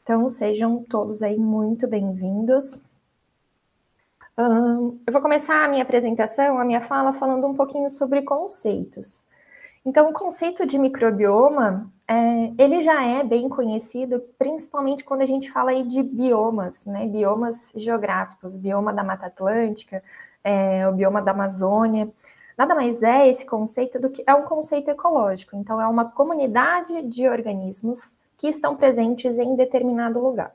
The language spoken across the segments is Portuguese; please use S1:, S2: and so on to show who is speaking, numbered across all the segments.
S1: Então, sejam todos aí muito bem-vindos. Eu vou começar a minha apresentação, a minha fala, falando um pouquinho sobre conceitos. Então, o conceito de microbioma, ele já é bem conhecido, principalmente quando a gente fala aí de biomas, né? Biomas geográficos, bioma da Mata Atlântica, o bioma da Amazônia. Nada mais é esse conceito do que é um conceito ecológico. Então, é uma comunidade de organismos que estão presentes em determinado lugar.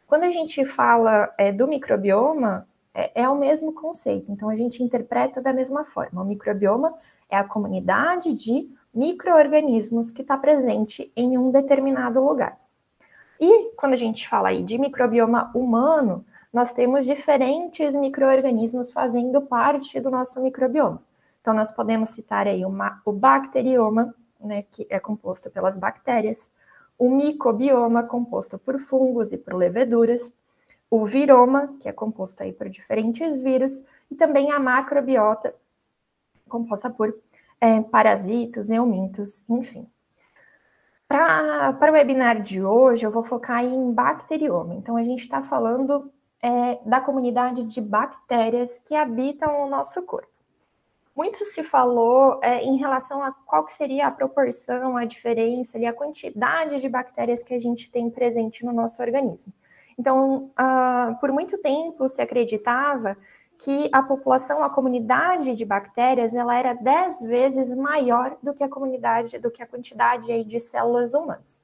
S1: Quando a gente fala do microbioma, é o mesmo conceito, então a gente interpreta da mesma forma. O microbioma é a comunidade de micro-organismos que está presente em um determinado lugar. E quando a gente fala aí de microbioma humano, nós temos diferentes micro-organismos fazendo parte do nosso microbioma. Então nós podemos citar aí o bacterioma, né, que é composto pelas bactérias, o micobioma, composto por fungos e por leveduras, o viroma, que é composto aí por diferentes vírus, e também a macrobiota, composta por parasitos, eumintos, enfim. Para o webinar de hoje, eu vou focar em bacterioma. Então, a gente está falando da comunidade de bactérias que habitam o nosso corpo. Muito se falou em relação a qual que seria a proporção, a diferença e a quantidade de bactérias que a gente tem presente no nosso organismo. Então, por muito tempo se acreditava que a população, a comunidade de bactérias, ela era 10 vezes maior do que a quantidade aí de células humanas.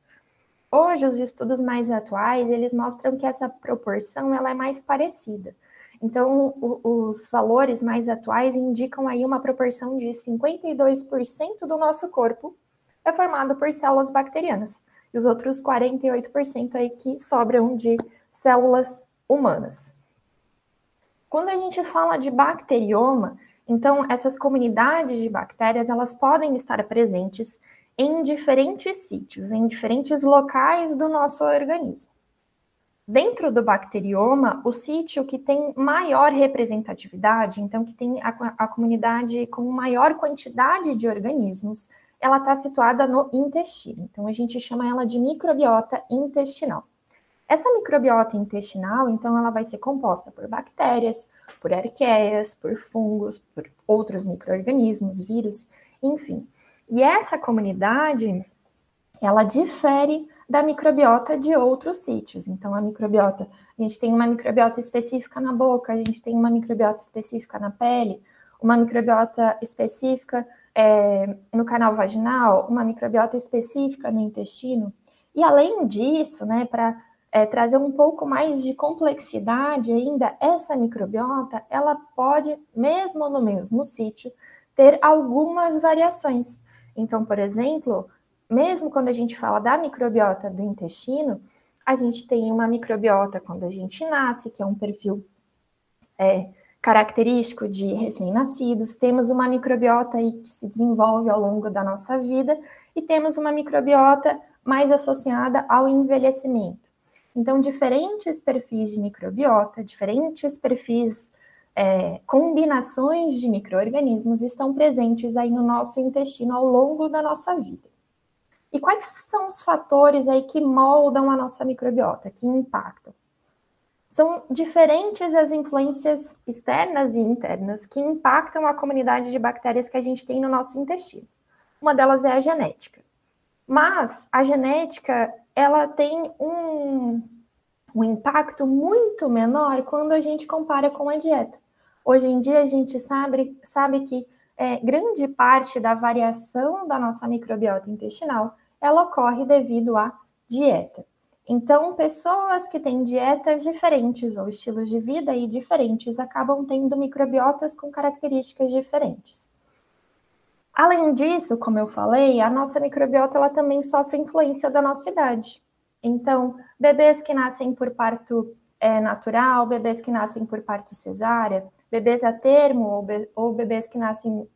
S1: Hoje, os estudos mais atuais, eles mostram que essa proporção ela é mais parecida. Então, os valores mais atuais indicam aí uma proporção de 52% do nosso corpo é formado por células bacterianas, e os outros 48% aí que sobram de células humanas. Quando a gente fala de bacterioma, então essas comunidades de bactérias, elas podem estar presentes em diferentes sítios, em diferentes locais do nosso organismo. Dentro do bacterioma, o sítio que tem maior representatividade, então que tem a comunidade com maior quantidade de organismos, ela está situada no intestino. Então, a gente chama ela de microbiota intestinal. Essa microbiota intestinal, então, ela vai ser composta por bactérias, por arqueias, por fungos, por outros micro-organismos, vírus, enfim. E essa comunidade, ela difere da microbiota de outros sítios. Então, a microbiota, a gente tem uma microbiota específica na boca, a gente tem uma microbiota específica na pele, uma microbiota específica no canal vaginal, uma microbiota específica no intestino. E, além disso, né, para trazer um pouco mais de complexidade ainda, essa microbiota, ela pode, mesmo no mesmo sítio, ter algumas variações. Então, por exemplo, mesmo quando a gente fala da microbiota do intestino, a gente tem uma microbiota quando a gente nasce, que é um perfil característico de recém-nascidos, temos uma microbiota aí que se desenvolve ao longo da nossa vida e temos uma microbiota mais associada ao envelhecimento. Então, diferentes perfis de microbiota, diferentes perfis, combinações de micro-organismos estão presentes aí no nosso intestino ao longo da nossa vida. E quais são os fatores aí que moldam a nossa microbiota, que impactam? São diferentes as influências externas e internas que impactam a comunidade de bactérias que a gente tem no nosso intestino. Uma delas é a genética. Mas a genética, ela tem um impacto muito menor quando a gente compara com a dieta. Hoje em dia, a gente sabe que grande parte da variação da nossa microbiota intestinal, ela ocorre devido à dieta. Então, pessoas que têm dietas diferentes ou estilos de vida aí diferentes acabam tendo microbiotas com características diferentes. Além disso, como eu falei, a nossa microbiota ela também sofre influência da nossa idade. Então, bebês que nascem por parto natural, bebês que nascem por parto cesárea, bebês a termo ou bebês que nascem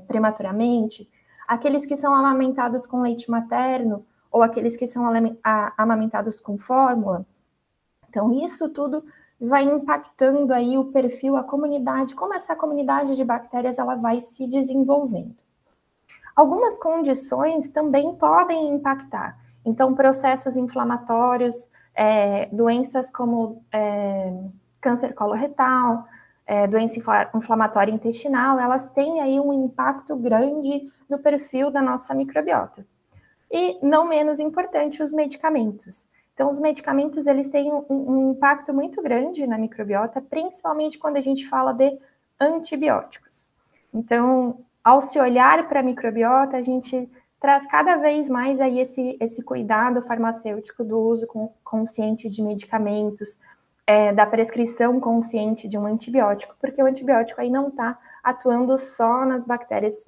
S1: prematuramente, aqueles que são amamentados com leite materno ou aqueles que são amamentados com fórmula. Então, isso tudo vai impactando aí o perfil, a comunidade, como essa comunidade de bactérias ela vai se desenvolvendo. Algumas condições também podem impactar. Então, processos inflamatórios, doenças como câncer coloretal, doença inflamatória intestinal, elas têm aí um impacto grande no perfil da nossa microbiota. E, não menos importante, os medicamentos. Então, os medicamentos, eles têm um impacto muito grande na microbiota, principalmente quando a gente fala de antibióticos. Então, ao se olhar para a microbiota, a gente traz cada vez mais aí esse cuidado farmacêutico do uso consciente de medicamentos, da prescrição consciente de um antibiótico, porque o antibiótico aí não está atuando só nas bactérias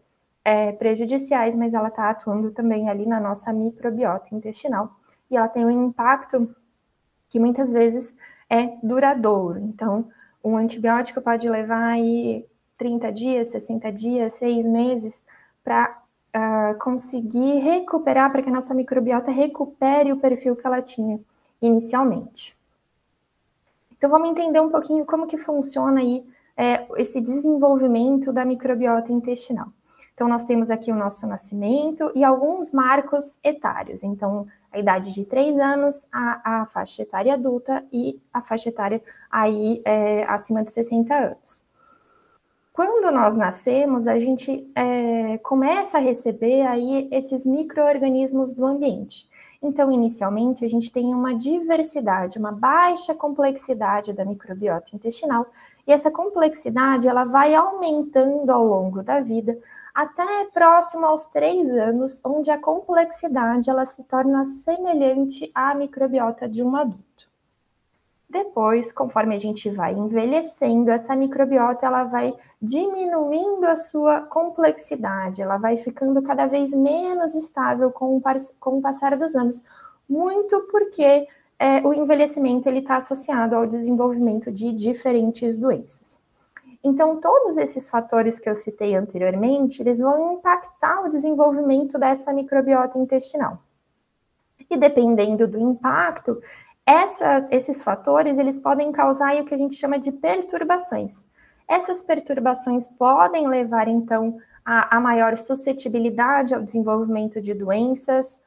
S1: prejudiciais, mas ela está atuando também ali na nossa microbiota intestinal, e ela tem um impacto que muitas vezes é duradouro. Então, um antibiótico pode levar aí 30 dias, 60 dias, 6 meses para conseguir recuperar, para que a nossa microbiota recupere o perfil que ela tinha inicialmente. Então, vamos entender um pouquinho como que funciona aí esse desenvolvimento da microbiota intestinal. Então, nós temos aqui o nosso nascimento e alguns marcos etários. Então, a idade de 3 anos, a faixa etária adulta e a faixa etária aí acima de 60 anos. Quando nós nascemos, a gente começa a receber aí esses micro-organismos do ambiente. Então, inicialmente, a gente tem uma diversidade, uma baixa complexidade da microbiota intestinal, e essa complexidade ela vai aumentando ao longo da vida, até próximo aos 3 anos, onde a complexidade ela se torna semelhante à microbiota de um adulto. Depois, conforme a gente vai envelhecendo, essa microbiota ela vai diminuindo a sua complexidade, ela vai ficando cada vez menos estável com o passar dos anos, muito porque o envelhecimento está associado ao desenvolvimento de diferentes doenças. Então, todos esses fatores que eu citei anteriormente, eles vão impactar o desenvolvimento dessa microbiota intestinal. E dependendo do impacto, esses fatores, eles podem causar o que a gente chama de perturbações. Essas perturbações podem levar, então, a maior suscetibilidade ao desenvolvimento de doenças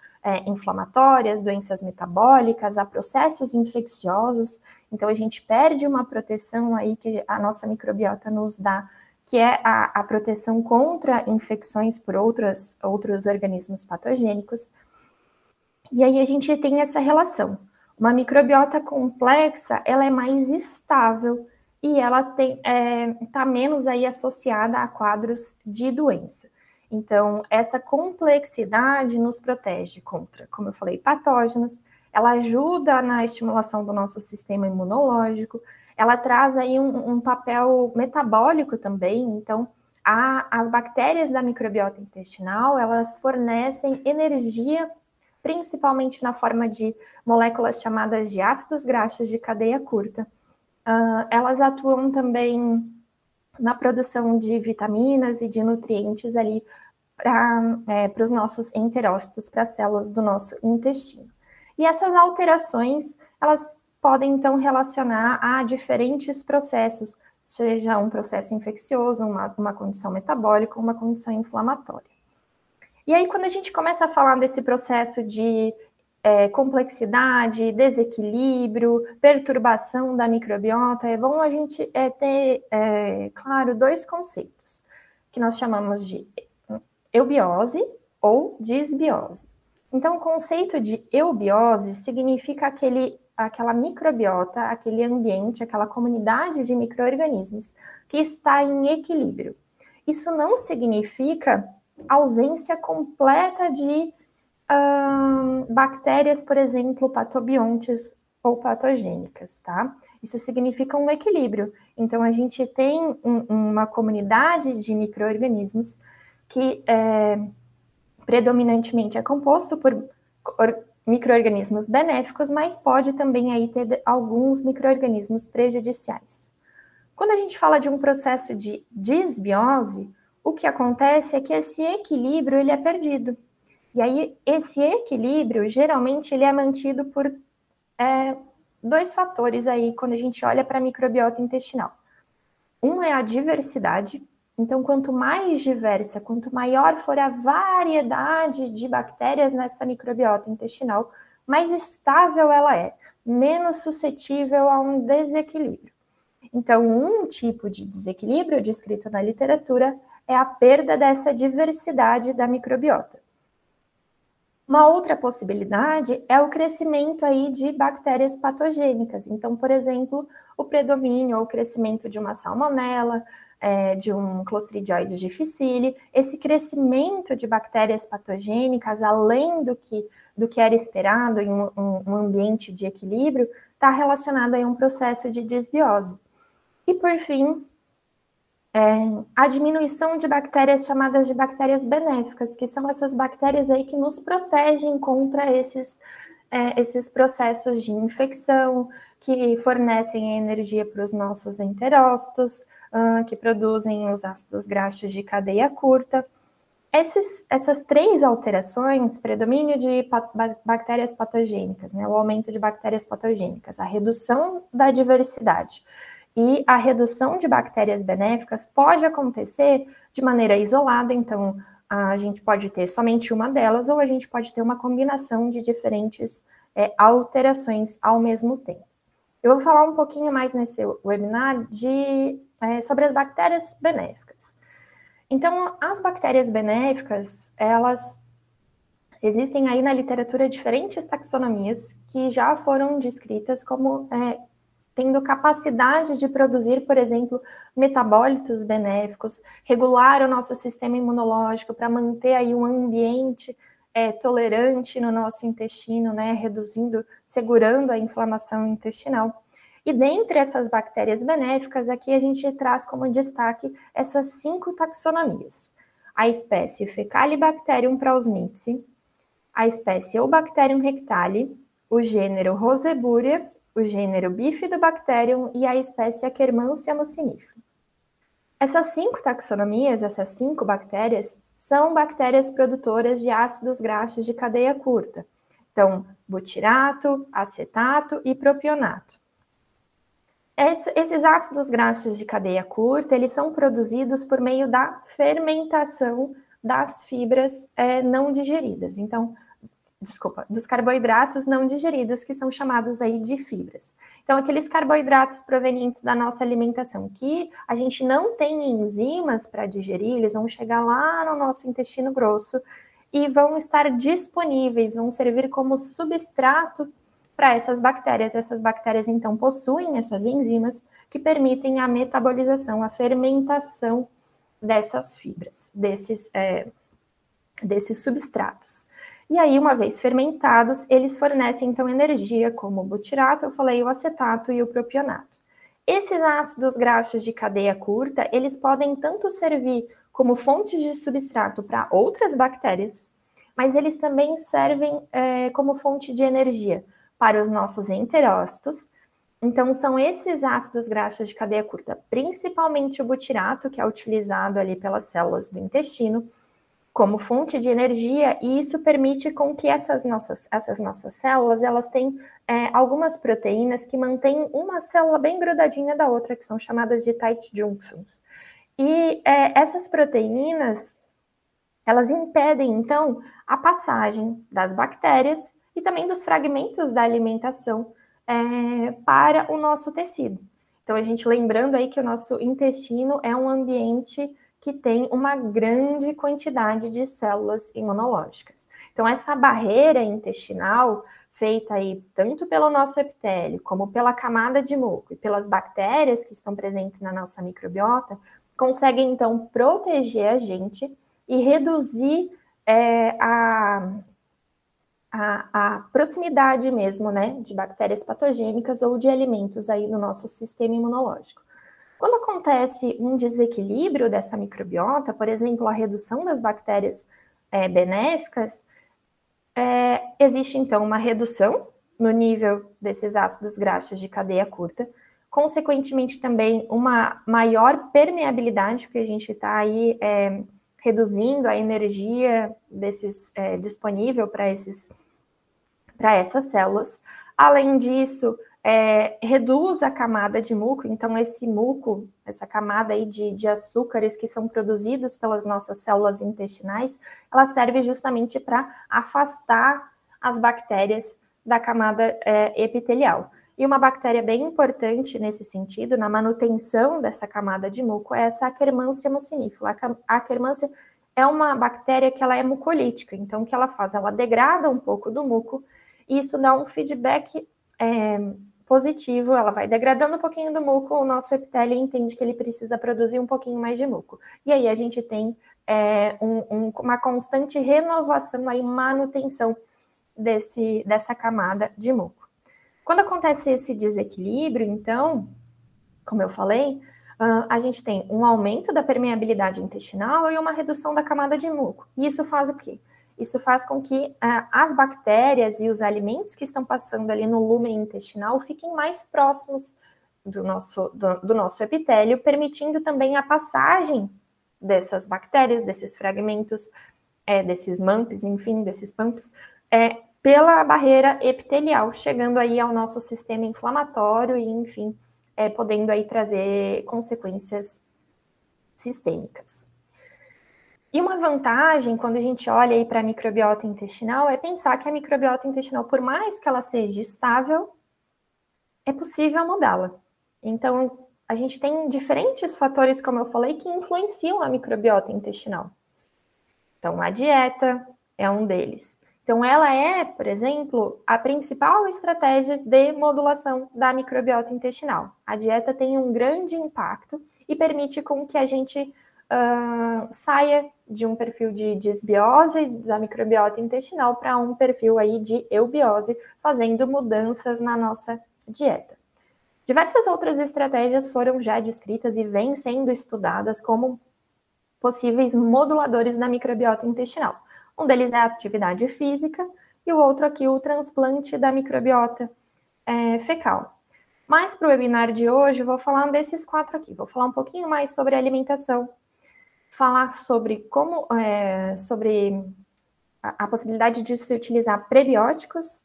S1: inflamatórias, doenças metabólicas, a processos infecciosos. Então, a gente perde uma proteção aí que a nossa microbiota nos dá, que é a proteção contra infecções por outros organismos patogênicos. E aí a gente tem essa relação. Uma microbiota complexa, ela é mais estável e ela está menos aí associada a quadros de doença. Então, essa complexidade nos protege contra, como eu falei, patógenos, ela ajuda na estimulação do nosso sistema imunológico, ela traz aí um papel metabólico também. Então, as bactérias da microbiota intestinal, elas fornecem energia, principalmente na forma de moléculas chamadas de ácidos graxos de cadeia curta. Elas atuam também na produção de vitaminas e de nutrientes ali para os nossos enterócitos, para as células do nosso intestino. E essas alterações, elas podem então relacionar a diferentes processos, seja um processo infeccioso, uma condição metabólica, uma condição inflamatória. E aí, quando a gente começa a falar desse processo de complexidade, desequilíbrio, perturbação da microbiota, é bom a gente ter, claro, 2 conceitos, que nós chamamos de eubiose ou disbiose. Então, o conceito de eubiose significa aquela microbiota, aquele ambiente, aquela comunidade de micro-organismos que está em equilíbrio. Isso não significa ausência completa de bactérias, por exemplo, patobiontes ou patogênicas, tá? Isso significa um equilíbrio. Então, a gente tem uma comunidade de micro-organismos que predominantemente é composto por micro-organismos benéficos, mas pode também aí ter alguns micro-organismos prejudiciais. Quando a gente fala de um processo de disbiose, o que acontece é que esse equilíbrio ele é perdido. E aí, esse equilíbrio, geralmente, ele é mantido por 2 fatores aí, quando a gente olha para a microbiota intestinal. Um é a diversidade. Então, quanto mais diversa, quanto maior for a variedade de bactérias nessa microbiota intestinal, mais estável ela é. menos suscetível a um desequilíbrio. Então, um tipo de desequilíbrio descrito na literatura é a perda dessa diversidade da microbiota. Uma outra possibilidade é o crescimento aí de bactérias patogênicas. Então, por exemplo, o predomínio ou o crescimento de uma salmonela, de um Clostridium difficile, esse crescimento de bactérias patogênicas, além do que era esperado em um ambiente de equilíbrio, está relacionado a um processo de desbiose. E, por fim, a diminuição de bactérias chamadas de bactérias benéficas, que são essas bactérias aí que nos protegem contra esses processos de infecção, que fornecem energia para os nossos enterócitos, que produzem os ácidos graxos de cadeia curta. Essas três alterações, predomínio de bactérias patogênicas, né, o aumento de bactérias patogênicas, a redução da diversidade e a redução de bactérias benéficas pode acontecer de maneira isolada, então a gente pode ter somente uma delas ou a gente pode ter uma combinação de diferentes alterações ao mesmo tempo. Eu vou falar um pouquinho mais nesse webinar sobre as bactérias benéficas. Então, as bactérias benéficas, elas existem aí na literatura diferentes taxonomias que já foram descritas como tendo capacidade de produzir, por exemplo, metabólitos benéficos, regular o nosso sistema imunológico para manter aí um ambiente tolerante no nosso intestino, né, segurando a inflamação intestinal. E dentre essas bactérias benéficas, aqui a gente traz como destaque essas 5 taxonomias. A espécie Fecalibacterium prausnitzii, a espécie Eubacterium rectali, o gênero Roseburia, o gênero Bifidobacterium e a espécie Akkermansia mucinifera. Essas 5 taxonomias, essas 5 bactérias, são bactérias produtoras de ácidos graxos de cadeia curta. Então, butirato, acetato e propionato. Esses ácidos graxos de cadeia curta, eles são produzidos por meio da fermentação das fibras não digeridas. Então, dos carboidratos não digeridos, que são chamados aí de fibras. Então, aqueles carboidratos provenientes da nossa alimentação, que a gente não tem enzimas para digerir, eles vão chegar lá no nosso intestino grosso e vão estar disponíveis, vão servir como substrato para essas bactérias. Essas bactérias, então, possuem essas enzimas que permitem a metabolização, a fermentação dessas fibras, desses substratos. E aí, uma vez fermentados, eles fornecem, então, energia, como o butirato, eu falei, o acetato e o propionato. Esses ácidos graxos de cadeia curta, eles podem tanto servir como fontes de substrato para outras bactérias, mas eles também servem como fonte de energia para os nossos enterócitos. Então, são esses ácidos graxos de cadeia curta, principalmente o butirato, que é utilizado ali pelas células do intestino, como fonte de energia, e isso permite com que essas nossas células, elas têm algumas proteínas que mantêm uma célula bem grudadinha da outra, que são chamadas de tight junctions. E essas proteínas, elas impedem, então, a passagem das bactérias e também dos fragmentos da alimentação para o nosso tecido. Então, a gente lembrando aí que o nosso intestino é um ambiente que tem uma grande quantidade de células imunológicas. Então, essa barreira intestinal, feita aí tanto pelo nosso epitélio, como pela camada de muco e pelas bactérias que estão presentes na nossa microbiota, consegue, então, proteger a gente e reduzir a proximidade mesmo, né, de bactérias patogênicas ou de alimentos aí no nosso sistema imunológico. Quando acontece um desequilíbrio dessa microbiota, por exemplo, a redução das bactérias benéficas, existe então uma redução no nível desses ácidos graxos de cadeia curta, consequentemente também uma maior permeabilidade, porque a gente está aí reduzindo a energia disponível para essas células. Além disso, reduz a camada de muco, então esse muco, essa camada aí de açúcares que são produzidos pelas nossas células intestinais, ela serve justamente para afastar as bactérias da camada epitelial. E uma bactéria bem importante nesse sentido, na manutenção dessa camada de muco, é essa Akkermansia mucinífera. A Akkermansia é uma bactéria que ela é mucolítica, então o que ela faz? Ela degrada um pouco do muco, e isso dá um feedback positivo, ela vai degradando um pouquinho do muco, o nosso epitélio entende que ele precisa produzir um pouquinho mais de muco. E aí a gente tem uma constante renovação, aí, manutenção dessa camada de muco. Quando acontece esse desequilíbrio, então, como eu falei, a gente tem um aumento da permeabilidade intestinal e uma redução da camada de muco. E isso faz o quê? Isso faz com que as bactérias e os alimentos que estão passando ali no lúmen intestinal fiquem mais próximos do nosso epitélio, permitindo também a passagem dessas bactérias, desses fragmentos, desses MAMPs, enfim, desses PAMPs, pela barreira epitelial, chegando aí ao nosso sistema inflamatório e, enfim, podendo aí trazer consequências sistêmicas. E uma vantagem, quando a gente olha aí para a microbiota intestinal, é pensar que a microbiota intestinal, por mais que ela seja estável, é possível mudá-la. Então, a gente tem diferentes fatores, como eu falei, que influenciam a microbiota intestinal. Então, a dieta é um deles. Então, ela é, por exemplo, a principal estratégia de modulação da microbiota intestinal. A dieta tem um grande impacto e permite com que a gente saia de um perfil de desbiose da microbiota intestinal para um perfil aí de eubiose, fazendo mudanças na nossa dieta. Diversas outras estratégias foram já descritas e vêm sendo estudadas como possíveis moduladores da microbiota intestinal. Um deles é a atividade física e o outro aqui o transplante da microbiota fecal. Mas para o webinar de hoje eu vou falar desses 4 aqui. Vou falar um pouquinho mais sobre alimentação, falar sobre sobre a possibilidade de se utilizar prebióticos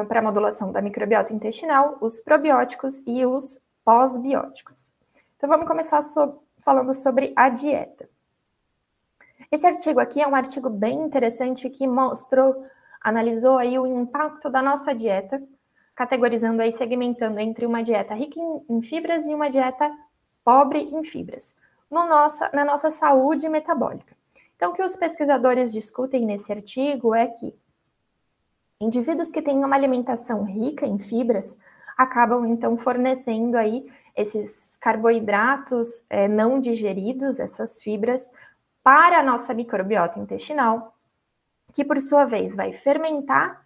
S1: para a modulação da microbiota intestinal, os probióticos e os pós-bióticos. Então vamos começar falando sobre a dieta. Esse artigo aqui é um artigo bem interessante que analisou aí o impacto da nossa dieta, categorizando aí, segmentando entre uma dieta rica em fibras e uma dieta pobre em fibras, na nossa saúde metabólica. Então, o que os pesquisadores discutem nesse artigo é que indivíduos que têm uma alimentação rica em fibras acabam, então, fornecendo aí esses carboidratos não digeridos, essas fibras, para a nossa microbiota intestinal, que por sua vez vai fermentar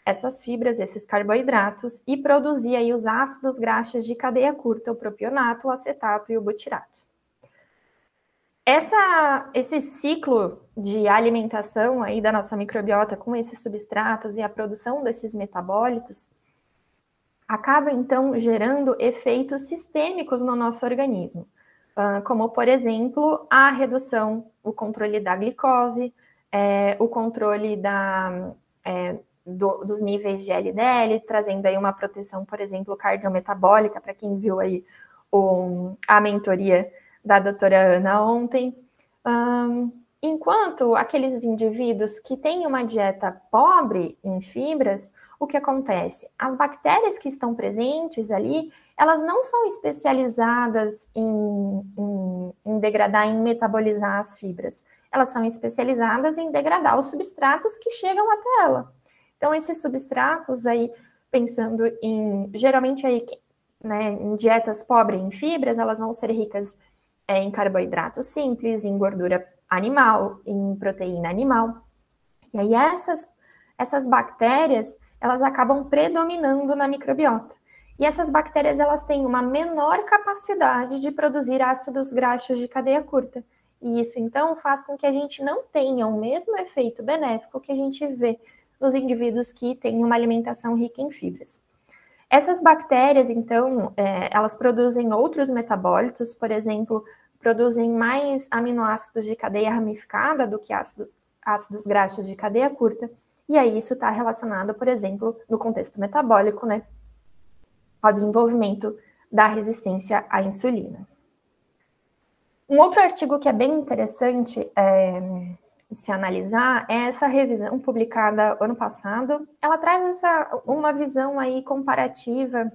S1: essas fibras, esses carboidratos, e produzir aí os ácidos graxos de cadeia curta, o propionato, o acetato e o butirato. Esse ciclo de alimentação aí da nossa microbiota com esses substratos e a produção desses metabólitos acaba, então, gerando efeitos sistêmicos no nosso organismo, como, por exemplo, a redução, o controle da glicose, o controle dos níveis de LDL, trazendo aí uma proteção, por exemplo, cardiometabólica, para quem viu aí a mentoria da doutora Ana ontem. Enquanto aqueles indivíduos que têm uma dieta pobre em fibras, o que acontece? As bactérias que estão presentes ali, elas não são especializadas em degradar, em metabolizar as fibras. Elas são especializadas em degradar os substratos que chegam até ela. Então, esses substratos aí, pensando geralmente aí, né, em dietas pobres em fibras, elas vão ser ricas em carboidratos simples, em gordura animal, em proteína animal. E aí essas bactérias, elas acabam predominando na microbiota. E essas bactérias, elas têm uma menor capacidade de produzir ácidos graxos de cadeia curta. E isso, então, faz com que a gente não tenha o mesmo efeito benéfico que a gente vê nos indivíduos que têm uma alimentação rica em fibras. Essas bactérias, então, elas produzem outros metabólitos, por exemplo, produzem mais aminoácidos de cadeia ramificada do que ácidos graxos de cadeia curta, e aí isso está relacionado, por exemplo, no contexto metabólico, né, ao desenvolvimento da resistência à insulina. Um outro artigo que é bem interessante de se analisar é essa revisão publicada ano passado. Ela traz uma visão aí comparativa,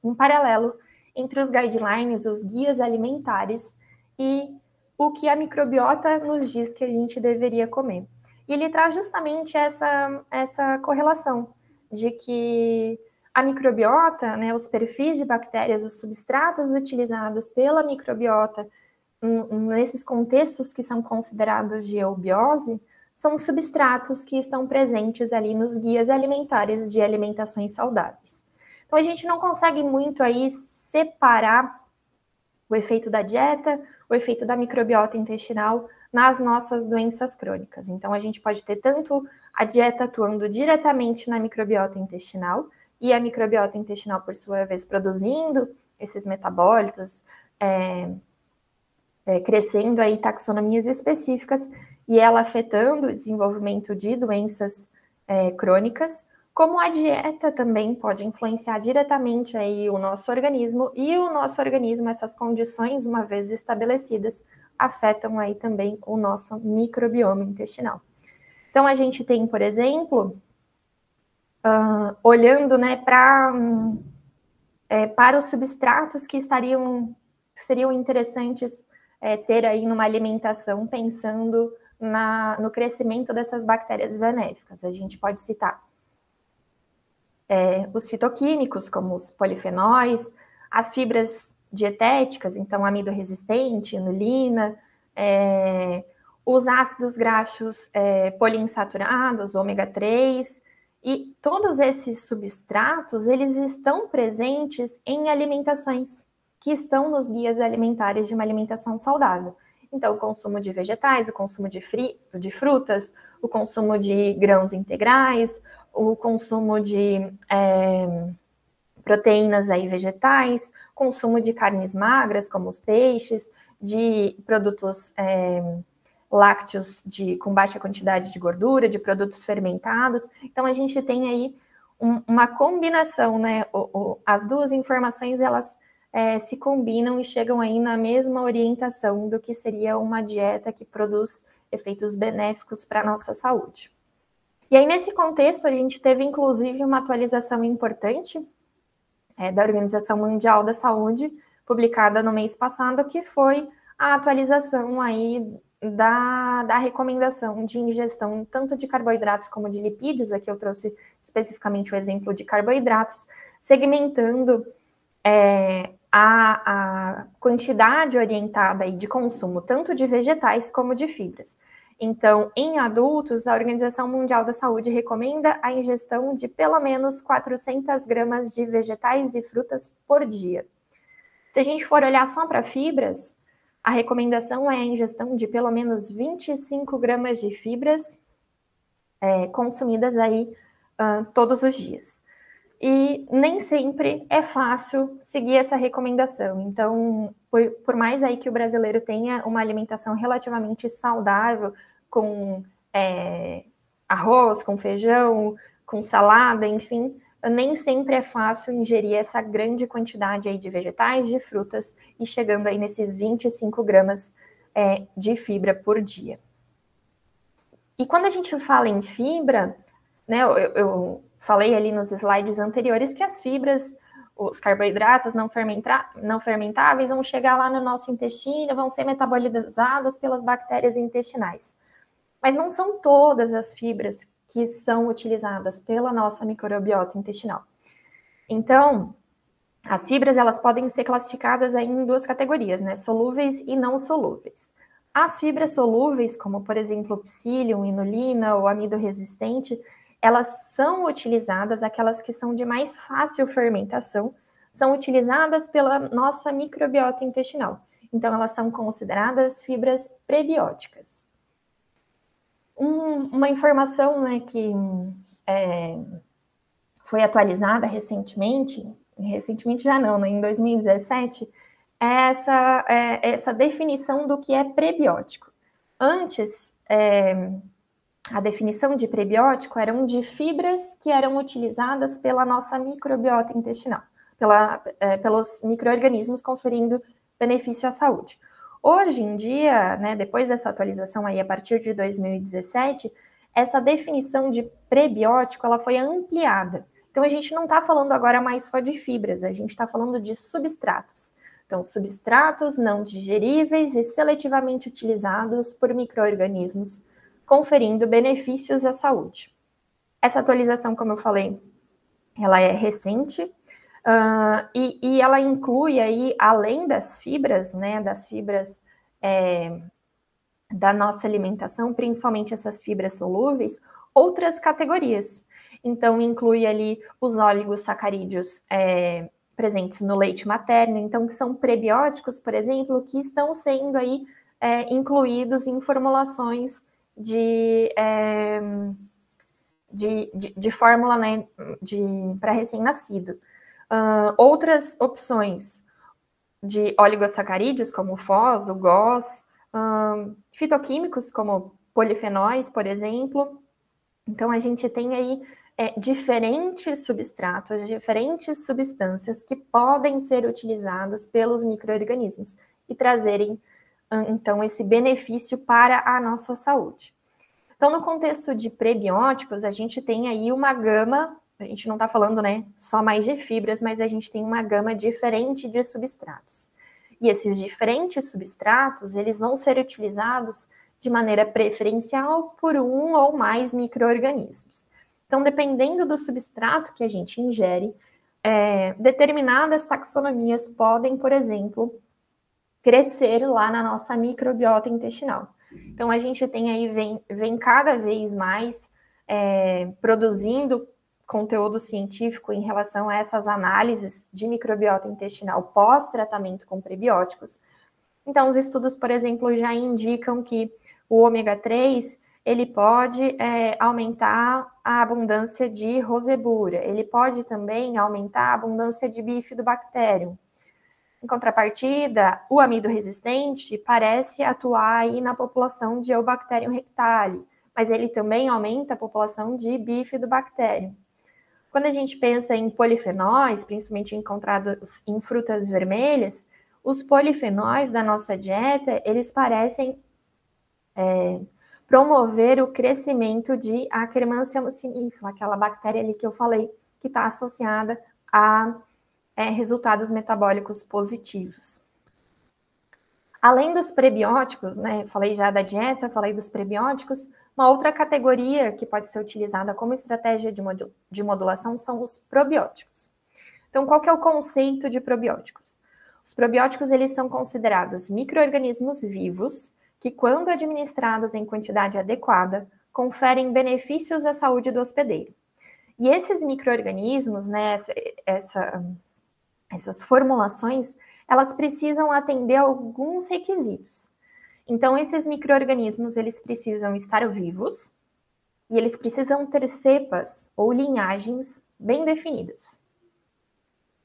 S1: um paralelo entre os guidelines, os guias alimentares e o que a microbiota nos diz que a gente deveria comer. E ele traz justamente essa correlação de que a microbiota, né, os perfis de bactérias, os substratos utilizados pela microbiota nesses contextos que são considerados de eubiose, são substratos que estão presentes ali nos guias alimentares de alimentações saudáveis. Então, a gente não consegue muito aí separar o efeito da dieta, o efeito da microbiota intestinal nas nossas doenças crônicas. Então, a gente pode ter tanto a dieta atuando diretamente na microbiota intestinal e a microbiota intestinal, por sua vez, produzindo esses metabólitos, crescendo aí taxonomias específicas e ela afetando o desenvolvimento de doenças crônicas, como a dieta também pode influenciar diretamente aí o nosso organismo, e o nosso organismo, essas condições, uma vez estabelecidas, afetam aí também o nosso microbioma intestinal. Então, a gente tem, por exemplo, olhando, né, para os substratos que seriam interessantes ter aí numa alimentação, pensando no crescimento dessas bactérias benéficas. A gente pode citar os fitoquímicos, como os polifenóis, as fibras dietéticas, então amido resistente, inulina, os ácidos graxos poliinsaturados, ômega 3, e todos esses substratos, eles estão presentes em alimentações que estão nos guias alimentares de uma alimentação saudável. Então, o consumo de vegetais, o consumo de frutas, o consumo de grãos integrais, o consumo de proteínas aí vegetais, consumo de carnes magras, como os peixes, de produtos lácteos com baixa quantidade de gordura, de produtos fermentados. Então, a gente tem aí uma combinação, né? As duas informações, elas se combinam e chegam aí na mesma orientação do que seria uma dieta que produz efeitos benéficos para a nossa saúde. E aí, nesse contexto, a gente teve, inclusive, uma atualização importante da Organização Mundial da Saúde, publicada no mês passado, que foi a atualização aí da recomendação de ingestão tanto de carboidratos como de lipídios. Aqui eu trouxe especificamente o exemplo de carboidratos, segmentando a quantidade orientada aí de consumo tanto de vegetais como de fibras. Então, em adultos, a Organização Mundial da Saúde recomenda a ingestão de pelo menos 400 gramas de vegetais e frutas por dia. Se a gente for olhar só para fibras, a recomendação é a ingestão de pelo menos 25 gramas de fibras consumidas aí todos os dias. E nem sempre é fácil seguir essa recomendação. Então, por mais aí que o brasileiro tenha uma alimentação relativamente saudável, com arroz, com feijão, com salada, enfim, nem sempre é fácil ingerir essa grande quantidade aí de vegetais, de frutas, e chegando aí nesses 25 gramas de fibra por dia. E quando a gente fala em fibra, né, eu falei ali nos slides anteriores que as fibras, os carboidratos não fermentáveis vão chegar lá no nosso intestino, vão ser metabolizados pelas bactérias intestinais. Mas não são todas as fibras que são utilizadas pela nossa microbiota intestinal. Então, as fibras, elas podem ser classificadas aí em duas categorias, né? Solúveis e não solúveis. As fibras solúveis, como por exemplo psyllium, inulina ou amido resistente, elas são utilizadas, aquelas que são de mais fácil fermentação, são utilizadas pela nossa microbiota intestinal. Então, elas são consideradas fibras prebióticas. Uma informação, né, que foi atualizada recentemente já não, né, em 2017, é essa definição do que é prebiótico. Antes, a definição de prebiótico eram de fibras que eram utilizadas pela nossa microbiota intestinal, pelos micro-organismos conferindo benefício à saúde. Hoje em dia, né, depois dessa atualização aí a partir de 2017, essa definição de prebiótico ela foi ampliada. Então a gente não está falando agora mais só de fibras, a gente está falando de substratos. Então, substratos não digeríveis e seletivamente utilizados por micro-organismos, conferindo benefícios à saúde. Essa atualização, como eu falei, ela é recente, e ela inclui aí, além das fibras, né, das fibras da nossa alimentação, principalmente essas fibras solúveis, outras categorias. Então, inclui ali os oligosacarídeos presentes no leite materno, então, que são prebióticos, por exemplo, que estão sendo aí incluídos em formulações de fórmula, né, para recém-nascido. Outras opções de oligosacarídeos, como o FOS, o GOS, fitoquímicos, como polifenóis, por exemplo. Então, a gente tem aí diferentes substratos, diferentes substâncias que podem ser utilizadas pelos micro-organismos e trazerem, então, esse benefício para a nossa saúde. Então, no contexto de prebióticos, a gente tem aí uma gama, a gente não está falando, né, só mais de fibras, mas a gente tem uma gama diferente de substratos. E esses diferentes substratos, eles vão ser utilizados de maneira preferencial por um ou mais micro-organismos. Então, dependendo do substrato que a gente ingere, determinadas taxonomias podem, por exemplo, crescer lá na nossa microbiota intestinal. Então, a gente tem aí, vem cada vez mais produzindo conteúdo científico em relação a essas análises de microbiota intestinal pós-tratamento com prebióticos. Então, os estudos, por exemplo, já indicam que o ômega 3, ele pode aumentar a abundância de rosebura, ele pode também aumentar a abundância de bifidobacterium. Em contrapartida, o amido resistente parece atuar aí na população de Eubacterium rectali, mas ele também aumenta a população de bifidobacterium. Quando a gente pensa em polifenóis, principalmente encontrados em frutas vermelhas, os polifenóis da nossa dieta, eles parecem promover o crescimento de Akkermansia mucinifera, aquela bactéria ali que eu falei, que está associada a resultados metabólicos positivos. Além dos prebióticos, né, falei já da dieta, falei dos prebióticos, uma outra categoria que pode ser utilizada como estratégia de modulação são os probióticos. Então, qual que é o conceito de probióticos? Os probióticos, eles são considerados micro-organismos vivos que, quando administrados em quantidade adequada, conferem benefícios à saúde do hospedeiro. E esses micro-organismos, né, essas formulações, elas precisam atender a alguns requisitos. Então, esses micro-organismos, eles precisam estar vivos e eles precisam ter cepas ou linhagens bem definidas.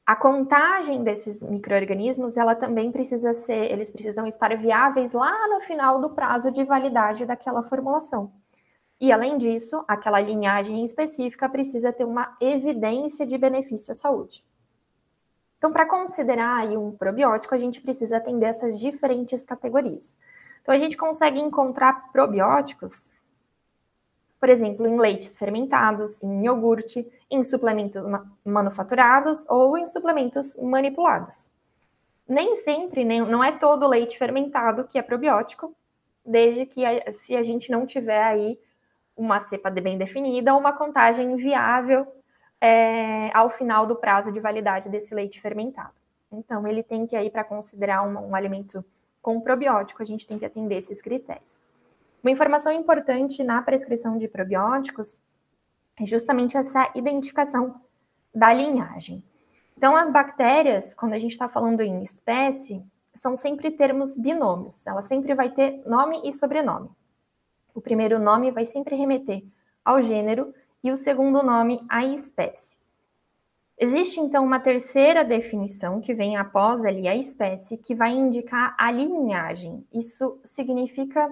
S1: A contagem desses micro-organismos, ela também eles precisam estar viáveis lá no final do prazo de validade daquela formulação. E, além disso, aquela linhagem específica precisa ter uma evidência de benefício à saúde. Então, para considerar aí um probiótico, a gente precisa atender essas diferentes categorias. Então, a gente consegue encontrar probióticos, por exemplo, em leites fermentados, em iogurte, em suplementos manufaturados ou em suplementos manipulados. Nem sempre, não é todo leite fermentado que é probiótico, desde que se a gente não tiver aí uma cepa bem definida ou uma contagem viável ao final do prazo de validade desse leite fermentado. Então, ele tem que aí, para considerar um alimento com probiótico, a gente tem que atender esses critérios. Uma informação importante na prescrição de probióticos é justamente essa identificação da linhagem. Então, as bactérias, quando a gente está falando em espécie, são sempre termos binômios. Ela sempre vai ter nome e sobrenome. O primeiro nome vai sempre remeter ao gênero e o segundo nome à espécie. Existe, então, uma terceira definição que vem após ali a espécie, que vai indicar a linhagem. Isso significa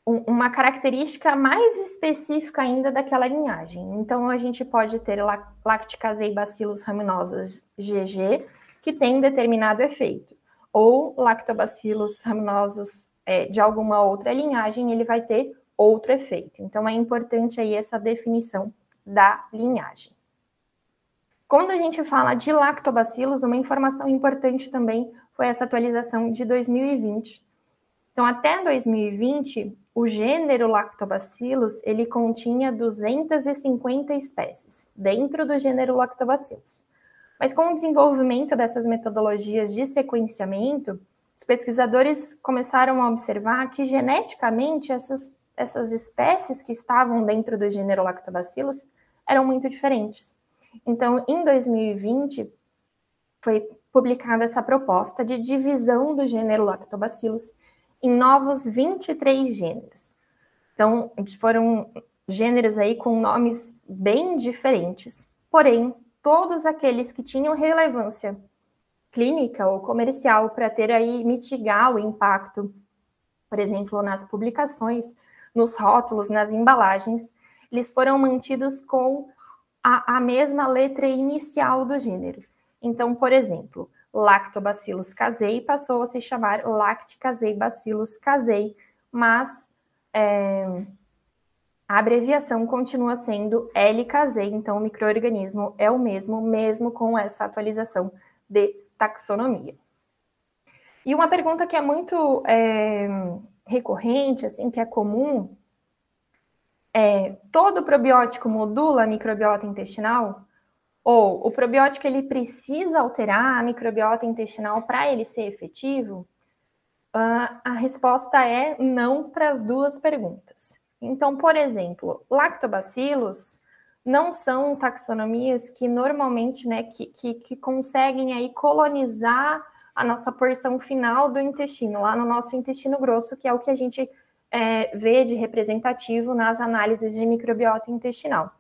S1: uma característica mais específica ainda daquela linhagem. Então, a gente pode ter Lacticaseibacillus raminosus GG, que tem determinado efeito. ou Lactobacillus rhamnosus de alguma outra linhagem, ele vai ter outro efeito. Então, é importante aí essa definição da linhagem. Quando a gente fala de Lactobacillus, uma informação importante também foi essa atualização de 2020. Então, até 2020, o gênero Lactobacillus, ele continha 250 espécies dentro do gênero Lactobacillus. Mas com o desenvolvimento dessas metodologias de sequenciamento, os pesquisadores começaram a observar que geneticamente essas espécies que estavam dentro do gênero Lactobacillus eram muito diferentes. Então, em 2020, foi publicada essa proposta de divisão do gênero Lactobacillus em novos 23 gêneros. Então, foram gêneros aí com nomes bem diferentes, porém, todos aqueles que tinham relevância clínica ou comercial para ter aí, mitigar o impacto, por exemplo, nas publicações, nos rótulos, nas embalagens, eles foram mantidos com a mesma letra inicial do gênero. Então, por exemplo, Lactobacillus casei passou a se chamar Lacticazei-Bacillus casei, mas a abreviação continua sendo L. casei, então o micro-organismo é o mesmo com essa atualização de taxonomia. E uma pergunta que é muito recorrente, assim, que é comum, todo probiótico modula a microbiota intestinal? Ou o probiótico ele precisa alterar a microbiota intestinal para ele ser efetivo? A resposta é não para as duas perguntas. Então, por exemplo, lactobacillus não são taxonomias que normalmente, né, que conseguem aí colonizar a nossa porção final do intestino, lá no nosso intestino grosso, que é o que a gente vê de representativo nas análises de microbiota intestinal.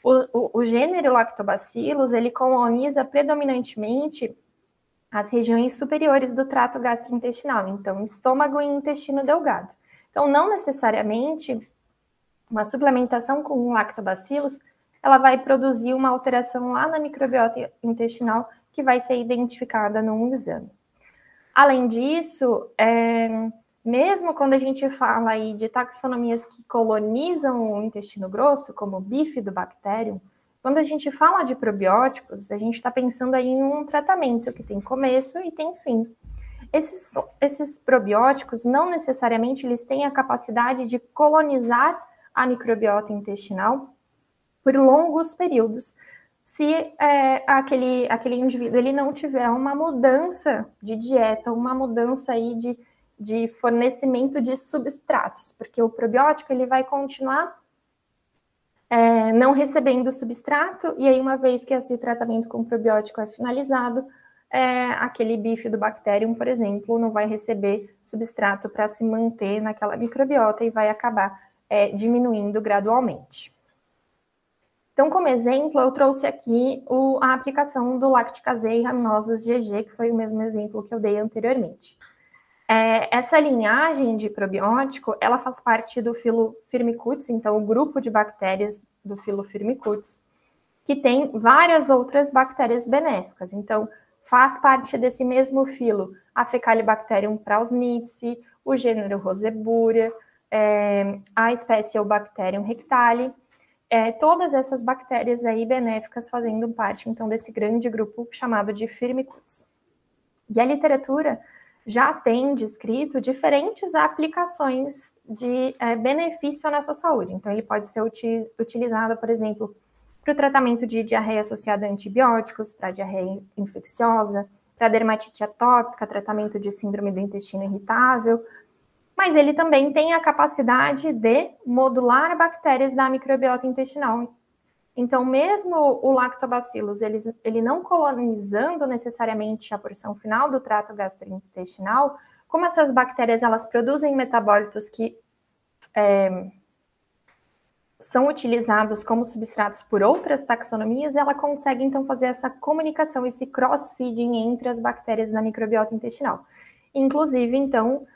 S1: O gênero Lactobacillus, ele coloniza predominantemente as regiões superiores do trato gastrointestinal, então estômago e intestino delgado. Então, não necessariamente uma suplementação com Lactobacillus, ela vai produzir uma alteração lá na microbiota intestinal que vai ser identificada num exame. Além disso, mesmo quando a gente fala aí de taxonomias que colonizam o intestino grosso, como o Bifidobacterium, quando a gente fala de probióticos, a gente está pensando aí em um tratamento que tem começo e tem fim. Esses probióticos, não necessariamente, eles têm a capacidade de colonizar a microbiota intestinal por longos períodos, se aquele indivíduo ele não tiver uma mudança de dieta, uma mudança aí de fornecimento de substratos, porque o probiótico ele vai continuar não recebendo substrato, e aí uma vez que esse tratamento com probiótico é finalizado, aquele Bifidobacterium, por exemplo, não vai receber substrato para se manter naquela microbiota e vai acabar diminuindo gradualmente. Então, como exemplo, eu trouxe aqui a aplicação do Lacticazei rhamnosus GG, que foi o mesmo exemplo que eu dei anteriormente. Essa linhagem de probiótico, ela faz parte do filo Firmicutes, então o grupo de bactérias do filo Firmicutes, que tem várias outras bactérias benéficas. Então, faz parte desse mesmo filo a Fecalibacterium prausnitzii, o gênero Roseburia, a espécie Eubacterium rectali, todas essas bactérias aí benéficas fazendo parte, então, desse grande grupo chamado de Firmicutes. E a literatura já tem descrito diferentes aplicações de benefício à nossa saúde. Então, ele pode ser utilizado, por exemplo, para o tratamento de diarreia associada a antibióticos, para diarreia infecciosa, para dermatite atópica, tratamento de síndrome do intestino irritável, mas ele também tem a capacidade de modular bactérias da microbiota intestinal. Então, mesmo o Lactobacillus, ele não colonizando necessariamente a porção final do trato gastrointestinal, como essas bactérias elas produzem metabólitos que são utilizados como substratos por outras taxonomias, ela consegue, então, fazer essa comunicação, esse cross-feeding entre as bactérias da microbiota intestinal. Inclusive, então,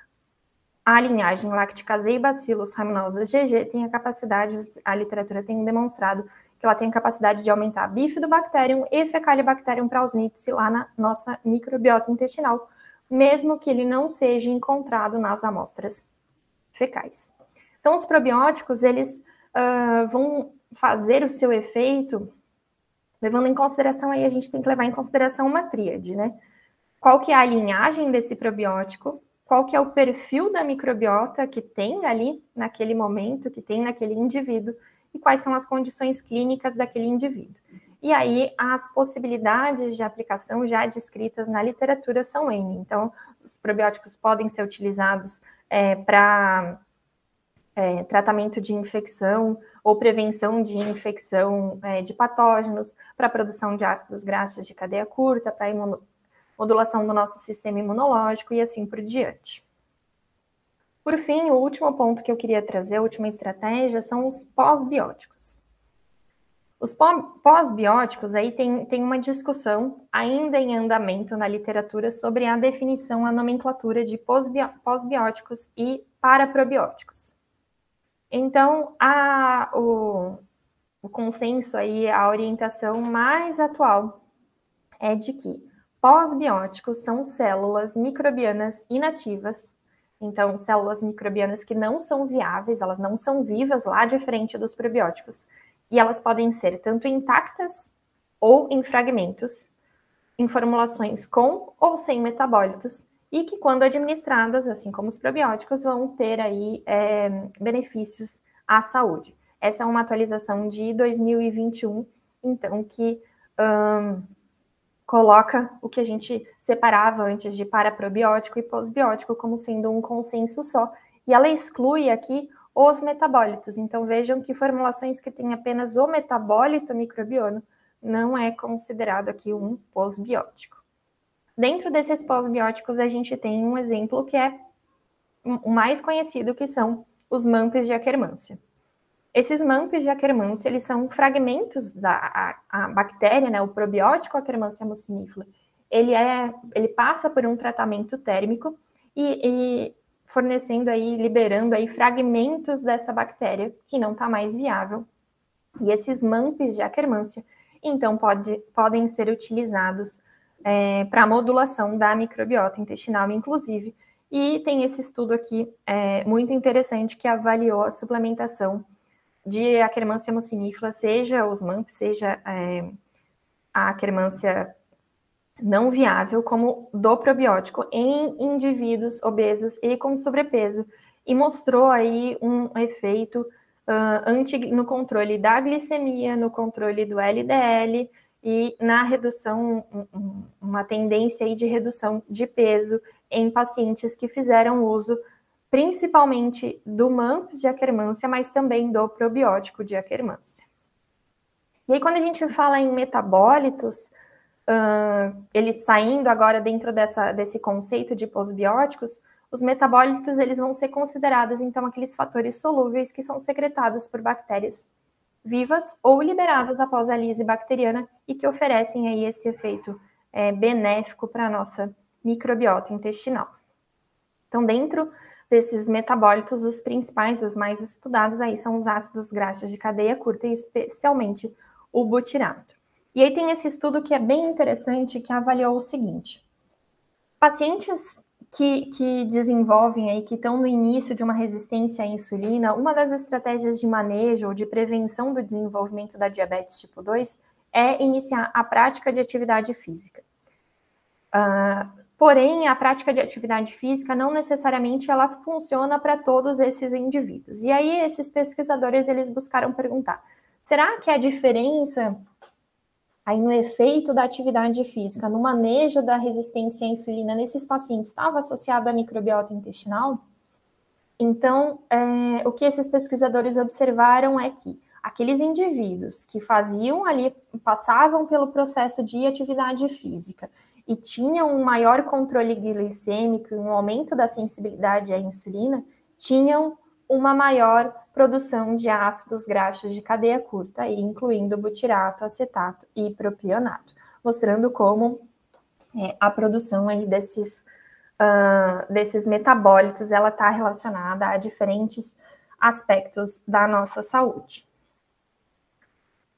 S1: a linhagem Lacticazei-Bacillus rhamnosus GG tem a capacidade, a literatura tem demonstrado que ela tem a capacidade de aumentar Bifidobacterium e Fecalibacterium prausnitzii lá na nossa microbiota intestinal, mesmo que ele não seja encontrado nas amostras fecais. Então, os probióticos, eles vão fazer o seu efeito levando em consideração, aí a gente tem que levar em consideração uma tríade, né? Qual que é a linhagem desse probiótico, qual que é o perfil da microbiota que tem ali naquele momento, que tem naquele indivíduo, e quais são as condições clínicas daquele indivíduo. E aí, as possibilidades de aplicação já descritas na literatura são N. Então, os probióticos podem ser utilizados para tratamento de infecção ou prevenção de infecção de patógenos, para a produção de ácidos graxos de cadeia curta, para modulação do nosso sistema imunológico e assim por diante. Por fim, o último ponto que eu queria trazer, a última estratégia, são os pós-bióticos. Os pós-bióticos, aí tem uma discussão ainda em andamento na literatura sobre a definição, a nomenclatura de pós-bióticos e paraprobióticos. Então, o consenso aí, a orientação mais atual é de que pós-bióticos são células microbianas inativas, então células microbianas que não são viáveis, elas não são vivas lá de frente dos probióticos, e elas podem ser tanto intactas ou em fragmentos, em formulações com ou sem metabólitos, e que quando administradas, assim como os probióticos, vão ter aí benefícios à saúde. Essa é uma atualização de 2021, então, que coloca o que a gente separava antes de paraprobiótico e pós-biótico como sendo um consenso só. E ela exclui aqui os metabólitos. Então, vejam que formulações que têm apenas o metabólito microbiano não é considerado aqui um pós-biótico. Dentro desses pós-bióticos, a gente tem um exemplo que é o mais conhecido, que são os MAMPs de Akkermansia. Esses MAMPs de Akkermansia, eles são fragmentos da bactéria, né, o probiótico Akkermansia mucinifera. Ele passa por um tratamento térmico e fornecendo aí, liberando aí fragmentos dessa bactéria que não está mais viável. E esses MAMPs de Akkermansia, então, podem ser utilizados para a modulação da microbiota intestinal, inclusive. E tem esse estudo aqui muito interessante que avaliou a suplementação de Akkermansia mucinifera, seja os MAMPs, seja a Akkermansia não viável, como do probiótico em indivíduos obesos e com sobrepeso, e mostrou aí um efeito no controle da glicemia, no controle do LDL e na redução, uma tendência aí de redução de peso em pacientes que fizeram uso principalmente do MAMPs de Akkermansia, mas também do probiótico de Akkermansia. E aí, quando a gente fala em metabólitos, ele saindo agora dentro desse conceito de pós-bióticos, os metabólitos eles vão ser considerados, então, aqueles fatores solúveis que são secretados por bactérias vivas ou liberados após a lise bacteriana e que oferecem aí esse efeito benéfico para a nossa microbiota intestinal. Então, dentro desses metabólitos, os principais, os mais estudados aí são os ácidos graxos de cadeia curta e especialmente o butirato. E aí tem esse estudo que é bem interessante, que avaliou o seguinte: pacientes que desenvolvem aí, que estão no início de uma resistência à insulina, uma das estratégias de manejo ou de prevenção do desenvolvimento da diabetes tipo 2 é iniciar a prática de atividade física. Porém, a prática de atividade física não necessariamente ela funciona para todos esses indivíduos. E aí esses pesquisadores eles buscaram perguntar: será que a diferença aí no efeito da atividade física, no manejo da resistência à insulina nesses pacientes estava associado à microbiota intestinal? Então, o que esses pesquisadores observaram é que aqueles indivíduos que passavam pelo processo de atividade física e tinham um maior controle glicêmico e um aumento da sensibilidade à insulina, tinham uma maior produção de ácidos graxos de cadeia curta, incluindo butirato, acetato e propionato, mostrando como a produção aí desses metabólitos ela está relacionada a diferentes aspectos da nossa saúde.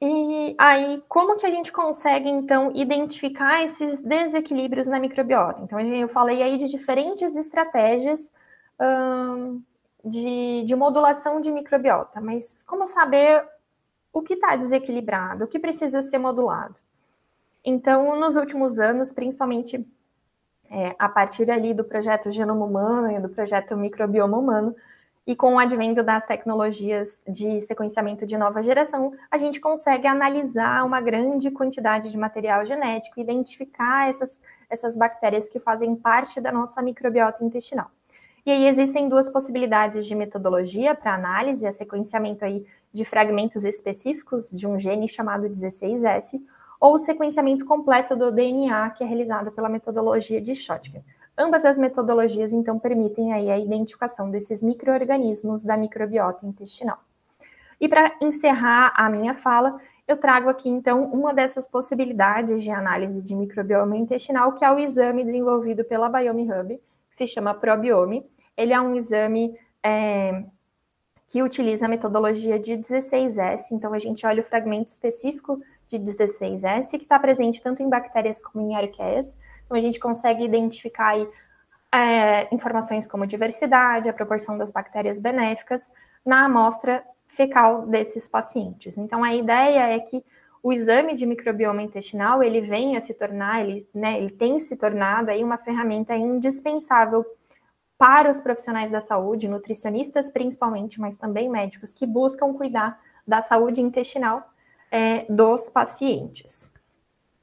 S1: E E aí, como que a gente consegue, então, identificar esses desequilíbrios na microbiota? Então, eu falei aí de diferentes estratégias de modulação de microbiota, mas como saber o que está desequilibrado, o que precisa ser modulado? Então, nos últimos anos, principalmente a partir ali do projeto Genoma Humano e do projeto Microbioma Humano, e com o advento das tecnologias de sequenciamento de nova geração, a gente consegue analisar uma grande quantidade de material genético, identificar essas bactérias que fazem parte da nossa microbiota intestinal. E aí existem duas possibilidades de metodologia para análise, sequenciamento aí de fragmentos específicos de um gene chamado 16S, ou o sequenciamento completo do DNA, que é realizado pela metodologia de Schottger. Ambas as metodologias, então, permitem aí a identificação desses micro-organismos da microbiota intestinal. E para encerrar a minha fala, eu trago aqui, então, uma dessas possibilidades de análise de microbioma intestinal, que é o exame desenvolvido pela Biome Hub, que se chama Probiome. Ele é um exame que utiliza a metodologia de 16S, então a gente olha o fragmento específico de 16S, que está presente tanto em bactérias como em arqueias. Então a gente consegue identificar aí, informações como diversidade, a proporção das bactérias benéficas na amostra fecal desses pacientes. Então a ideia é que o exame de microbioma intestinal, ele venha se tornar, ele tem se tornado aí uma ferramenta indispensável para os profissionais da saúde, nutricionistas principalmente, mas também médicos, que buscam cuidar da saúde intestinal dos pacientes.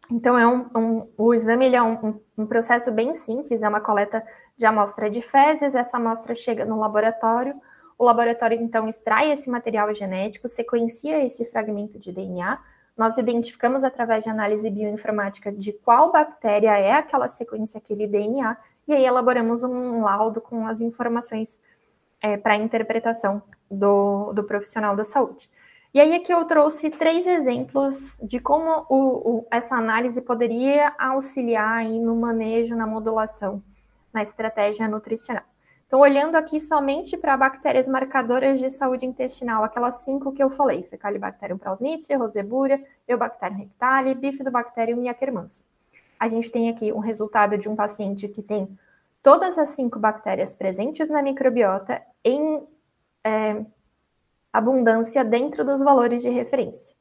S1: Então, o exame ele é um processo bem simples, é uma coleta de amostra de fezes, essa amostra chega no laboratório, o laboratório, então, extrai esse material genético, sequencia esse fragmento de DNA, nós identificamos através de análise bioinformática de qual bactéria é aquela sequência, aquele DNA, e aí elaboramos um laudo com as informações para a interpretação do profissional da saúde. E aí aqui eu trouxe 3 exemplos de como essa análise poderia auxiliar aí no manejo, na modulação, na estratégia nutricional. Então, olhando aqui somente para bactérias marcadoras de saúde intestinal, aquelas 5 que eu falei, Faecalibacterium prausnitzii, Roseburia, Eubacterium rectali, Bifidobacterium e Akkermansia. A gente tem aqui um resultado de um paciente que tem todas as 5 bactérias presentes na microbiota em abundância dentro dos valores de referência.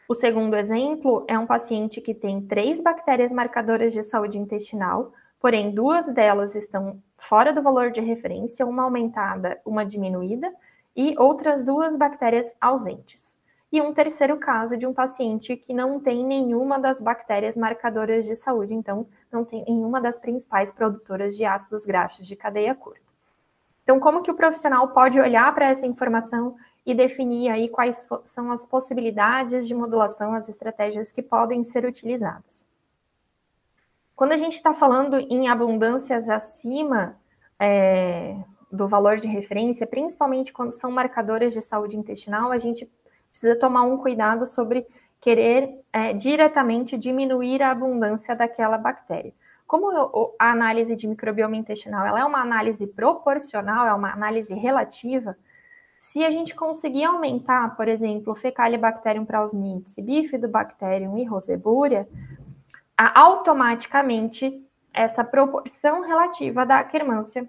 S1: O segundo exemplo é um paciente que tem 3 bactérias marcadoras de saúde intestinal, porém 2 delas estão fora do valor de referência, uma aumentada, uma diminuída, e outras 2 bactérias ausentes. E um terceiro caso de um paciente que não tem nenhuma das bactérias marcadoras de saúde, então não tem nenhuma das principais produtoras de ácidos graxos de cadeia curta. Então, como que o profissional pode olhar para essa informação e definir aí quais são as possibilidades de modulação, as estratégias que podem ser utilizadas? Quando a gente está falando em abundâncias acima do valor de referência, principalmente quando são marcadoras de saúde intestinal, a gente precisa tomar um cuidado sobre querer diretamente diminuir a abundância daquela bactéria. Como a análise de microbioma intestinal ela é uma análise proporcional, é uma análise relativa, se a gente conseguir aumentar, por exemplo, Faecalibacterium prausnitzii, Bifidobacterium e Roseburia, automaticamente essa proporção relativa da Akkermansia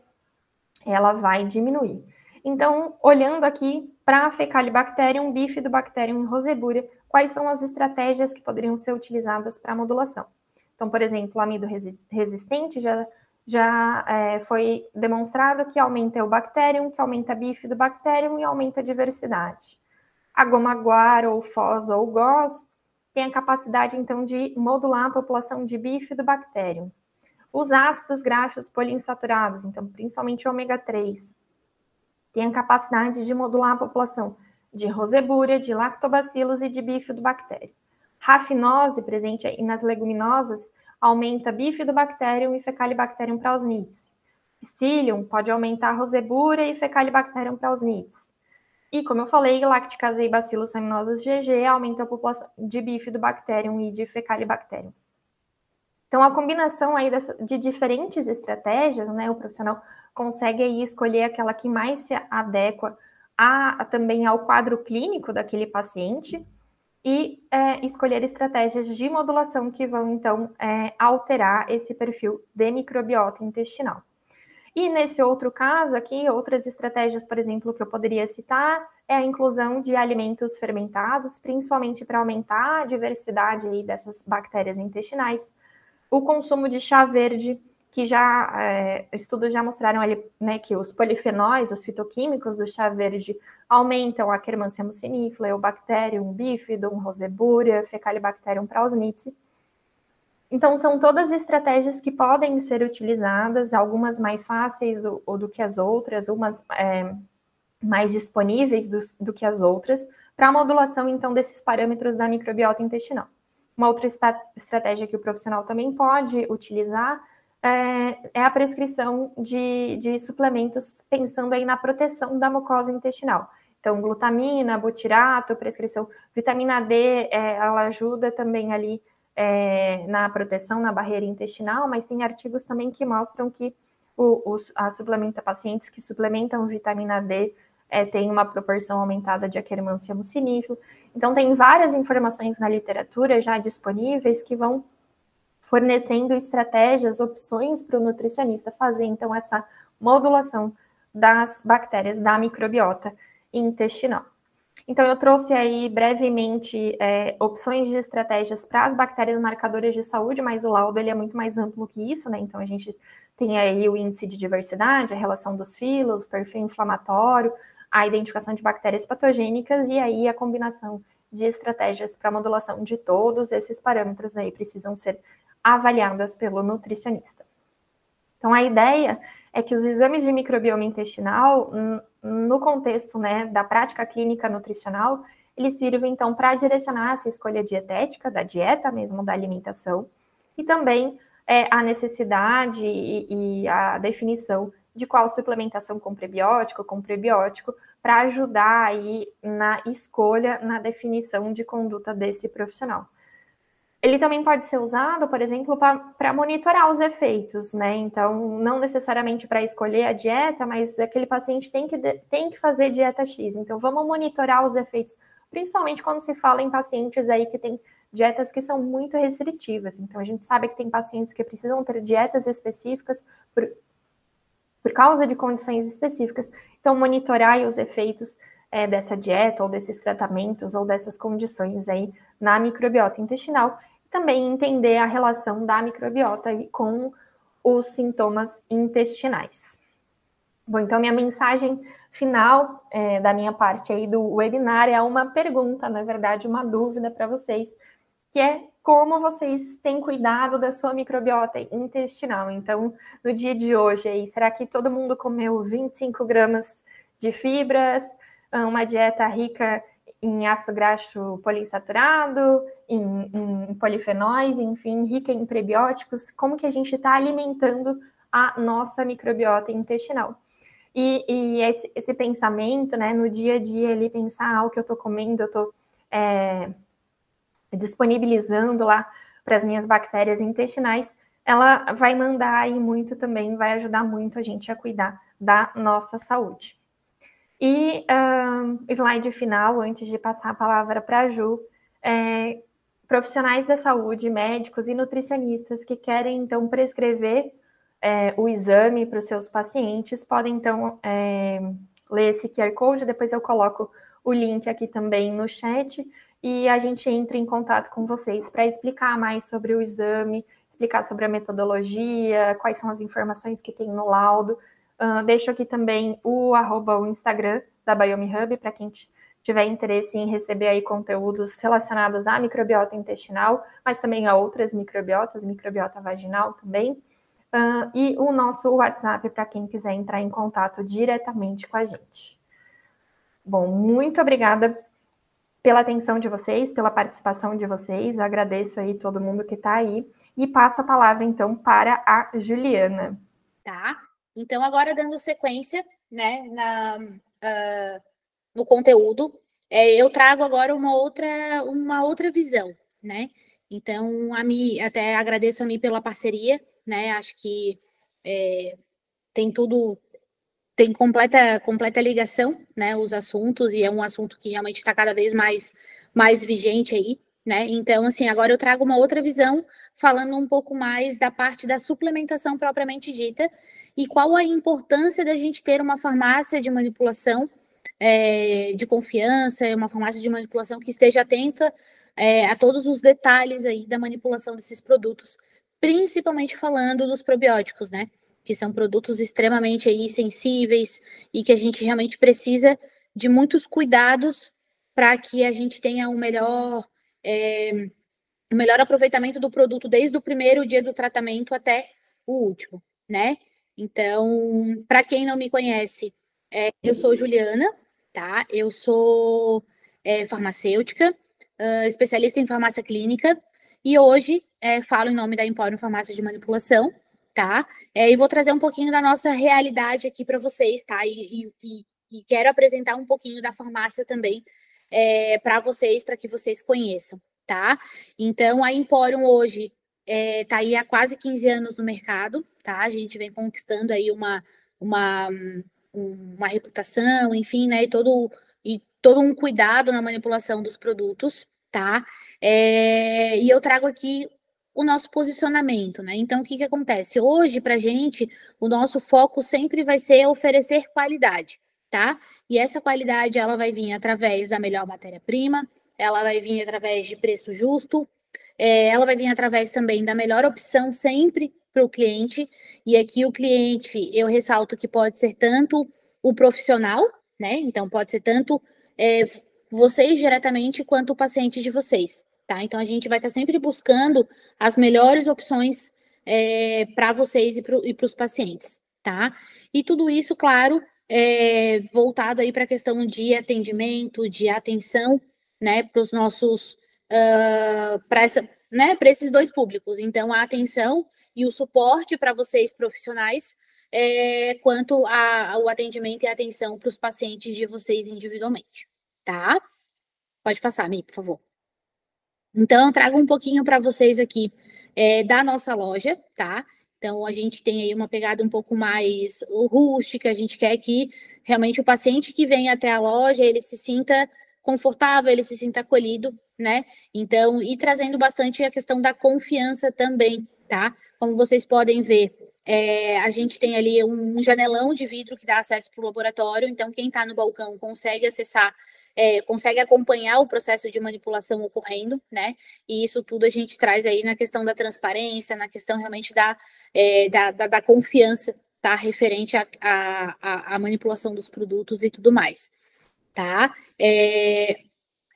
S1: ela vai diminuir. Então, olhando aqui para Faecalibacterium, Bifidobacterium e Roseburia, quais são as estratégias que poderiam ser utilizadas para a modulação? Então, por exemplo, o amido resistente já foi demonstrado que aumenta o bacterium, que aumenta a Bifidobacterium e aumenta a diversidade. A goma guar, ou FOS ou GOS, tem a capacidade, então, de modular a população de Bifidobacterium. Os ácidos graxos poliinsaturados, então, principalmente o ômega 3, tem a capacidade de modular a população de Roseburia, de Lactobacillus e de Bifidobacterium. Rafinose, presente aí nas leguminosas, aumenta Bifidobacterium e Faecalibacterium prausnitzii. Psyllium pode aumentar Roseburia e Faecalibacterium prausnitzii. E, como eu falei, Lacticase e Bacillus raminosus GG aumenta a população de Bifidobacterium e de Faecalibacterium. Então, a combinação aí de diferentes estratégias, né, o profissional consegue aí escolher aquela que mais se adequa também ao quadro clínico daquele paciente e escolher estratégias de modulação que vão, então, alterar esse perfil de microbiota intestinal. E nesse outro caso aqui, outras estratégias, por exemplo, que eu poderia citar, é a inclusão de alimentos fermentados, principalmente para aumentar a diversidade aí dessas bactérias intestinais. O consumo de chá verde, que estudos já mostraram ali, né, que os polifenóis, os fitoquímicos do chá verde aumentam a Akkermansia mucinifera, Eubacterium bifidum, Roseburia, Fecalibacterium prausnitzii. Então, são todas estratégias que podem ser utilizadas, algumas mais fáceis do que as outras, umas mais disponíveis do que as outras, para a modulação, então, desses parâmetros da microbiota intestinal. Uma outra estratégia que o profissional também pode utilizar é a prescrição de suplementos, pensando aí na proteção da mucosa intestinal. Então, glutamina, butirato, prescrição. Vitamina D, ela ajuda também ali na proteção, na barreira intestinal, mas tem artigos também que mostram que pacientes que suplementam vitamina D tem uma proporção aumentada de Akkermansia mucinifera. Então, tem várias informações na literatura já disponíveis que vão fornecendo estratégias, opções para o nutricionista fazer, então, essa modulação das bactérias da microbiota intestinal. Então, eu trouxe aí brevemente opções de estratégias para as bactérias marcadoras de saúde, mas o laudo ele é muito mais amplo que isso, né? Então, a gente tem aí o índice de diversidade, a relação dos filos, perfil inflamatório, a identificação de bactérias patogênicas e aí a combinação de estratégias para modulação de todos esses parâmetros aí precisam ser avaliadas pelo nutricionista. Então, a ideia é que os exames de microbioma intestinal, no contexto, né, da prática clínica nutricional, eles sirvem, então, para direcionar essa escolha dietética, da dieta mesmo, da alimentação, e também a necessidade e a definição de qual suplementação com prebiótico, para ajudar aí na escolha, na definição de conduta desse profissional. Ele também pode ser usado, por exemplo, para monitorar os efeitos, né? Então, não necessariamente para escolher a dieta, mas aquele paciente tem que fazer dieta X. Então, vamos monitorar os efeitos, principalmente quando se fala em pacientes aí que têm dietas que são muito restritivas. Então, a gente sabe que tem pacientes que precisam ter dietas específicas por causa de condições específicas. Então, monitorar os efeitos dessa dieta, ou desses tratamentos, ou dessas condições aí na microbiota intestinal. Também entender a relação da microbiota com os sintomas intestinais. Bom, então minha mensagem final da minha parte aí do webinar é uma pergunta, na verdade, uma dúvida para vocês, que é como vocês têm cuidado da sua microbiota intestinal. Então, no dia de hoje, aí, será que todo mundo comeu 25 gramas de fibras, uma dieta rica em ácido graxo poliinsaturado, em polifenóis, enfim, rica em prebióticos? Como que a gente está alimentando a nossa microbiota intestinal? E esse pensamento, né, no dia a dia, ali, pensar o que eu estou comendo, eu estou disponibilizando lá para as minhas bactérias intestinais, ela vai mandar aí muito também, vai ajudar muito a gente a cuidar da nossa saúde. E slide final, antes de passar a palavra para a Ju, profissionais da saúde, médicos e nutricionistas que querem, então, prescrever o exame para os seus pacientes, podem, então, ler esse QR Code, depois eu coloco o link aqui também no chat, e a gente entra em contato com vocês para explicar mais sobre o exame, explicar sobre a metodologia, quais são as informações que tem no laudo. Deixo aqui também o Instagram da Biome Hub, para quem tiver interesse em receber aí conteúdos relacionados à microbiota intestinal, mas também a outras microbiotas, microbiota vaginal também. E o nosso WhatsApp para quem quiser entrar em contato diretamente com a gente. Bom, muito obrigada pela atenção de vocês, pela participação de vocês. Eu agradeço aí todo mundo que está aí. E passo a palavra, então, para a Juliana.
S2: Tá. Então, agora dando sequência, né, no conteúdo, eu trago agora uma outra visão, né? Então, até agradeço a mim pela parceria, né? Acho que tem completa ligação, né? Os assuntos, e é um assunto que realmente está cada vez mais vigente aí, né? Então, assim, agora eu trago uma outra visão, falando um pouco mais da parte da suplementação propriamente dita, e qual a importância da gente ter uma farmácia de manipulação de confiança, uma farmácia de manipulação que esteja atenta a todos os detalhes aí da manipulação desses produtos, principalmente falando dos probióticos, né? Que são produtos extremamente aí sensíveis e que a gente realmente precisa de muitos cuidados para que a gente tenha o melhor aproveitamento do produto desde o primeiro dia do tratamento até o último, né? Então, para quem não me conhece, eu sou Juliana, tá? Eu sou farmacêutica, especialista em farmácia clínica, e hoje falo em nome da Emporium Farmácia de Manipulação, tá? E vou trazer um pouquinho da nossa realidade aqui para vocês, tá? E quero apresentar um pouquinho da farmácia também para vocês, para que vocês conheçam, tá? Então, a Emporium hoje está aí há quase 15 anos no mercado, tá? A gente vem conquistando aí uma reputação, enfim, né? E todo um cuidado na manipulação dos produtos, tá? E eu trago aqui o nosso posicionamento, né? Então, o que acontece? Hoje, para a gente, o nosso foco sempre vai ser oferecer qualidade, tá? E essa qualidade, ela vai vir através da melhor matéria-prima, ela vai vir através de preço justo, ela vai vir através também da melhor opção sempre para o cliente. E aqui o cliente, eu ressalto que pode ser tanto o profissional, né? Então, pode ser tanto vocês diretamente quanto o paciente de vocês, tá? Então, a gente vai estar sempre buscando as melhores opções para vocês e para os pacientes, tá? E tudo isso, claro, voltado aí para a questão de atendimento, de atenção, né, para os nossos, para esses dois públicos. Então, a atenção e o suporte para vocês profissionais, quanto ao atendimento e atenção para os pacientes de vocês individualmente, tá? Pode passar, Mi, por favor. Então, eu trago um pouquinho para vocês aqui da nossa loja, tá? Então, a gente tem aí uma pegada um pouco mais rústica, a gente quer que realmente o paciente que vem até a loja, ele se sinta confortável, ele se sinta acolhido, né? Então, e trazendo bastante a questão da confiança também, tá? Como vocês podem ver, a gente tem ali um janelão de vidro que dá acesso para o laboratório, então quem está no balcão consegue acessar, consegue acompanhar o processo de manipulação ocorrendo, né? E isso tudo a gente traz aí na questão da transparência, na questão realmente da confiança, tá? Referente à manipulação dos produtos e tudo mais, tá?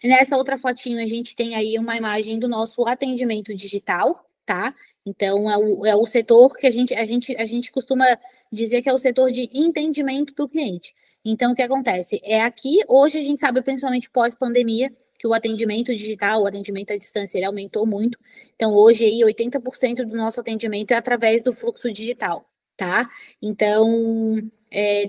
S2: Nessa outra fotinho, a gente tem aí uma imagem do nosso atendimento digital, tá? Então, é o setor que a gente costuma dizer que é o setor de entendimento do cliente. Então, o que acontece? Aqui, hoje a gente sabe, principalmente pós-pandemia, que o atendimento digital, o atendimento à distância, ele aumentou muito. Então, hoje aí, 80% do nosso atendimento é através do fluxo digital, tá? Então,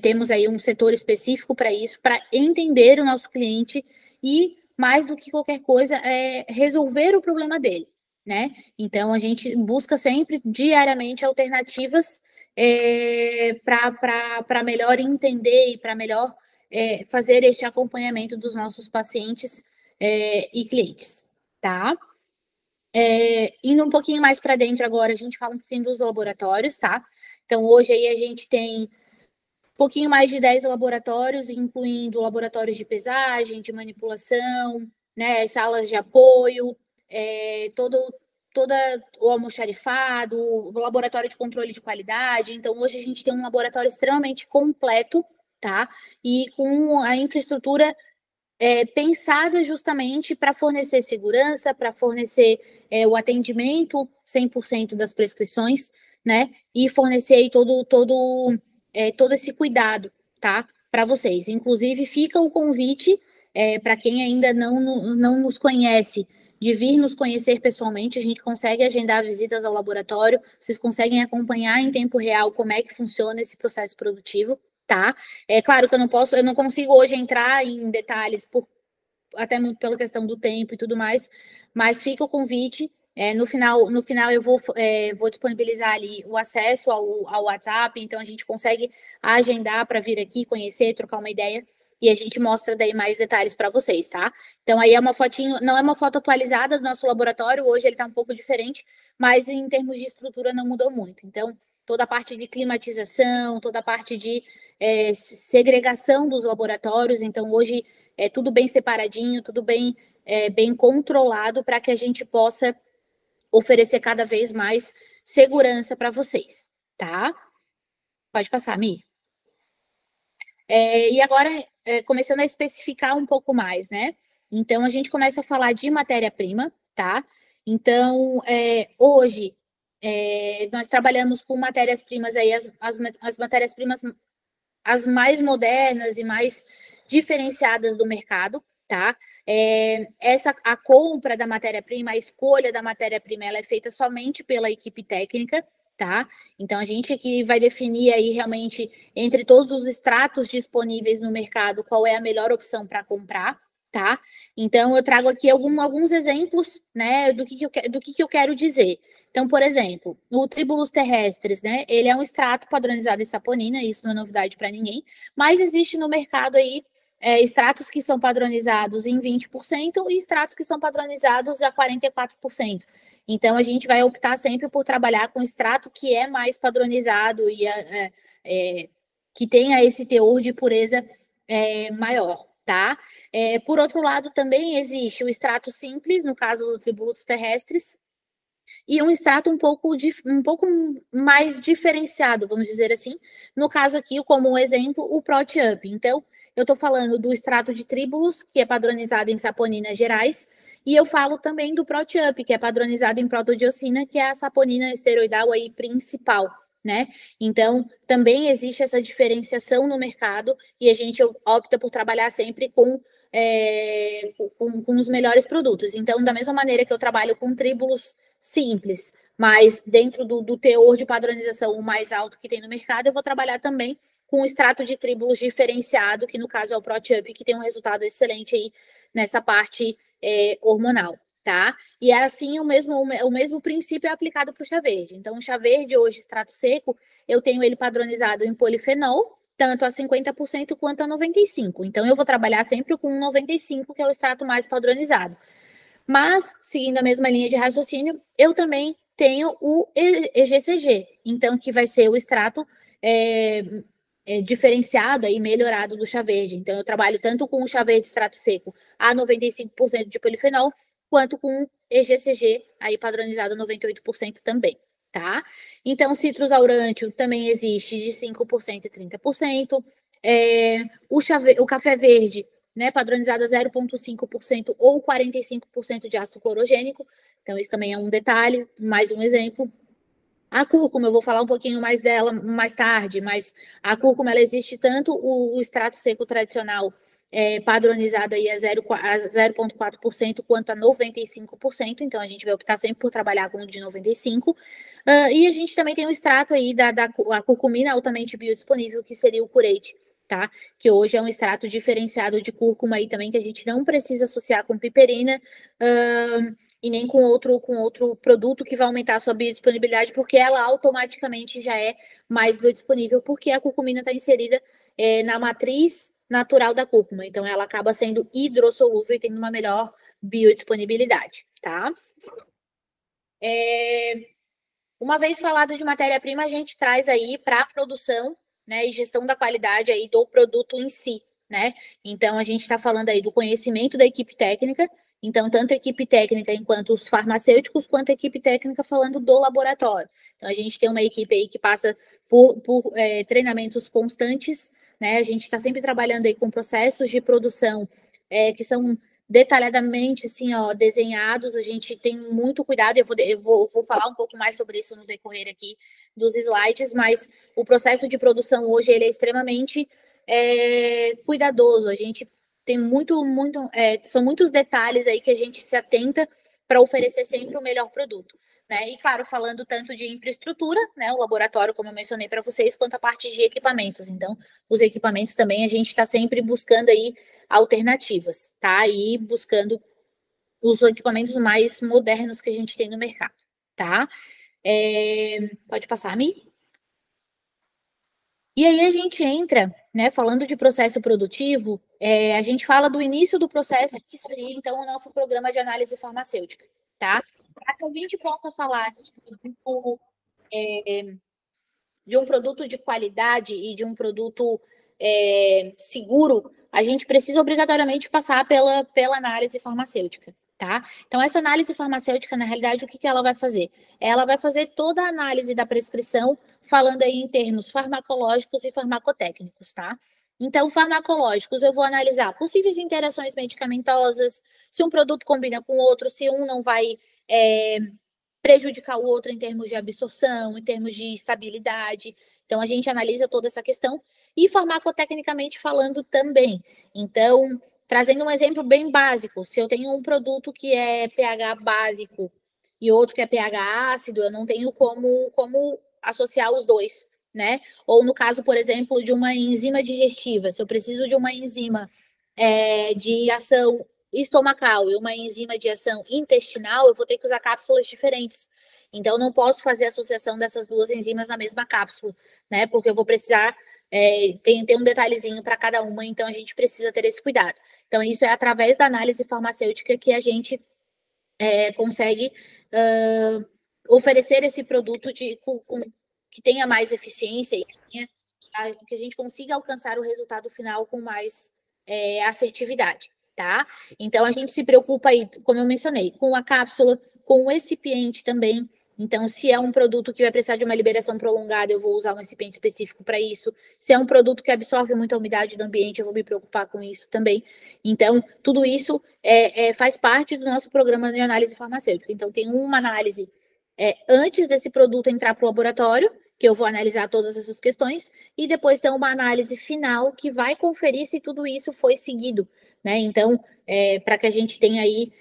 S2: temos aí um setor específico para isso, para entender o nosso cliente e, mais do que qualquer coisa, resolver o problema dele, né? Então, a gente busca sempre, diariamente, alternativas para melhor entender e para melhor fazer este acompanhamento dos nossos pacientes e clientes, tá? Indo um pouquinho mais para dentro agora, a gente fala um pouquinho dos laboratórios, tá? Então, hoje aí a gente tem um pouquinho mais de 10 laboratórios, incluindo laboratórios de pesagem, de manipulação, né, salas de apoio, todo o almoxarifado, o laboratório de controle de qualidade. Então, hoje a gente tem um laboratório extremamente completo, tá? E com a infraestrutura pensada justamente para fornecer segurança, para fornecer o atendimento 100% das prescrições, né? E fornecer aí todo esse cuidado, tá? Para vocês. Inclusive, fica o convite para quem ainda não nos conhece, de vir nos conhecer pessoalmente. A gente consegue agendar visitas ao laboratório, vocês conseguem acompanhar em tempo real como é que funciona esse processo produtivo, tá? É claro que eu não consigo hoje entrar em detalhes, até muito pela questão do tempo e tudo mais, mas fica o convite. No final eu vou disponibilizar ali o acesso ao WhatsApp, então a gente consegue agendar para vir aqui, conhecer, trocar uma ideia. e a gente mostra daí mais detalhes para vocês, tá? Então aí é uma fotinho, não é uma foto atualizada do nosso laboratório, hoje ele está um pouco diferente, mas em termos de estrutura não mudou muito. Então, toda a parte de climatização, toda a parte de segregação dos laboratórios, então hoje é tudo bem separadinho, tudo bem, bem controlado para que a gente possa oferecer cada vez mais segurança para vocês, tá? Pode passar, Mi. E agora, começando a especificar um pouco mais, né? Então, a gente começa a falar de matéria-prima, tá? Então, hoje, nós trabalhamos com matérias-primas aí, as matérias-primas as mais modernas e mais diferenciadas do mercado, tá? A compra da matéria-prima, a escolha da matéria-prima, ela é feita somente pela equipe técnica, tá? Então, a gente que vai definir aí realmente, entre todos os extratos disponíveis no mercado, qual é a melhor opção para comprar, tá? Então, eu trago aqui alguns exemplos, né, do que eu quero dizer. Então, por exemplo, o Tribulus terrestres, né? Ele é um extrato padronizado em saponina, isso não é novidade para ninguém, mas existe no mercado aí extratos que são padronizados em 20% e extratos que são padronizados a 44%. Então, a gente vai optar sempre por trabalhar com extrato que é mais padronizado e que tenha esse teor de pureza maior, tá? Por outro lado, também existe o extrato simples, no caso do Tribulus terrestres, e um extrato um pouco mais diferenciado, vamos dizer assim. No caso aqui, como um exemplo, o ProTup. Então, eu estou falando do extrato de Tribulus, que é padronizado em saponinas gerais, e eu falo também do ProTup, que é padronizado em protodiocina, que é a saponina esteroidal aí principal, né? Então, também existe essa diferenciação no mercado e a gente opta por trabalhar sempre com os melhores produtos. Então, da mesma maneira que eu trabalho com Tribulus simples, mas dentro do teor de padronização mais alto que tem no mercado, eu vou trabalhar também com um extrato de Tribulus diferenciado, que no caso é o ProTup, que tem um resultado excelente aí nessa parte hormonal, tá? E é assim o mesmo princípio é aplicado para o chá verde. Então, o chá verde hoje, extrato seco, eu tenho ele padronizado em polifenol, tanto a 50% quanto a 95%. Então, eu vou trabalhar sempre com 95%, que é o extrato mais padronizado. Mas, seguindo a mesma linha de raciocínio, eu também tenho o EGCG, então, que vai ser o extrato diferenciado e melhorado do chá verde. Então, eu trabalho tanto com o chá verde extrato seco a 95% de polifenol, quanto com o EGCG, aí padronizado a 98% também, tá? Então, citrus aurântil também existe de 5% e 30%. O café verde, né, padronizado a 0,5% ou 45% de ácido clorogênico. Então, isso também é um detalhe, mais um exemplo. A cúrcuma, eu vou falar um pouquinho mais dela mais tarde, mas a cúrcuma, ela existe tanto o extrato seco tradicional, padronizado aí a 0,4%, quanto a 95%, então a gente vai optar sempre por trabalhar com o de 95%. E a gente também tem o extrato aí da curcumina altamente biodisponível, que seria o curate, tá? Que hoje é um extrato diferenciado de cúrcuma aí também, que a gente não precisa associar com piperina, e nem com outro produto que vai aumentar a sua biodisponibilidade, porque ela automaticamente já é mais biodisponível, porque a curcumina está inserida na matriz natural da cúrcuma. Então, ela acaba sendo hidrossolúvel e tendo uma melhor biodisponibilidade, tá? Uma vez falado de matéria-prima, a gente traz aí para a produção, né, e gestão da qualidade aí do produto em si, né? Então, a gente está falando aí do conhecimento da equipe técnica. Então, tanto a equipe técnica enquanto os farmacêuticos, quanto a equipe técnica falando do laboratório. Então, a gente tem uma equipe aí que passa por treinamentos constantes, né? A gente está sempre trabalhando aí com processos de produção que são detalhadamente, assim, ó, desenhados. A gente tem muito cuidado. Eu vou falar um pouco mais sobre isso no decorrer aqui dos slides, mas o processo de produção hoje ele é extremamente cuidadoso. A gente tem são muitos detalhes aí que a gente se atenta para oferecer sempre o melhor produto, né? E claro, falando tanto de infraestrutura, né, o laboratório, como eu mencionei para vocês, quanto a parte de equipamentos. Então, os equipamentos também a gente está sempre buscando aí alternativas, tá? E buscando os equipamentos mais modernos que a gente tem no mercado, tá? Pode passar, Mi? E aí a gente entra, né, falando de processo produtivo, a gente fala do início do processo, que seria, então, o nosso programa de análise farmacêutica, tá? Para que a gente possa falar de um produto de qualidade e de um produto seguro, a gente precisa obrigatoriamente passar pela análise farmacêutica, tá? Então, essa análise farmacêutica, na realidade, o que ela vai fazer? Ela vai fazer toda a análise da prescrição, falando aí em termos farmacológicos e farmacotécnicos, tá? Então, farmacológicos, eu vou analisar possíveis interações medicamentosas, se um produto combina com outro, se um não vai prejudicar o outro em termos de absorção, em termos de estabilidade. Então, a gente analisa toda essa questão. E farmacotecnicamente falando também. Então, trazendo um exemplo bem básico, se eu tenho um produto que é pH básico e outro que é pH ácido, eu não tenho como associar os dois, né? Ou no caso, por exemplo, de uma enzima digestiva, se eu preciso de uma enzima de ação estomacal e uma enzima de ação intestinal, eu vou ter que usar cápsulas diferentes. Então, não posso fazer associação dessas duas enzimas na mesma cápsula, né? Porque eu vou precisar ter um detalhezinho para cada uma, então a gente precisa ter esse cuidado. Então, isso é através da análise farmacêutica que a gente consegue oferecer esse produto que tenha mais eficiência e que a gente consiga alcançar o resultado final com mais assertividade, tá? Então, a gente se preocupa aí, como eu mencionei, com a cápsula, com o excipiente também. Então, se é um produto que vai precisar de uma liberação prolongada, eu vou usar um excipiente específico para isso. Se é um produto que absorve muita umidade do ambiente, eu vou me preocupar com isso também. Então, tudo isso faz parte do nosso programa de análise farmacêutica. Então, tem uma análise antes desse produto entrar para o laboratório, que eu vou analisar todas essas questões, e depois tem uma análise final que vai conferir se tudo isso foi seguido, né? Então, para que a gente tenha aí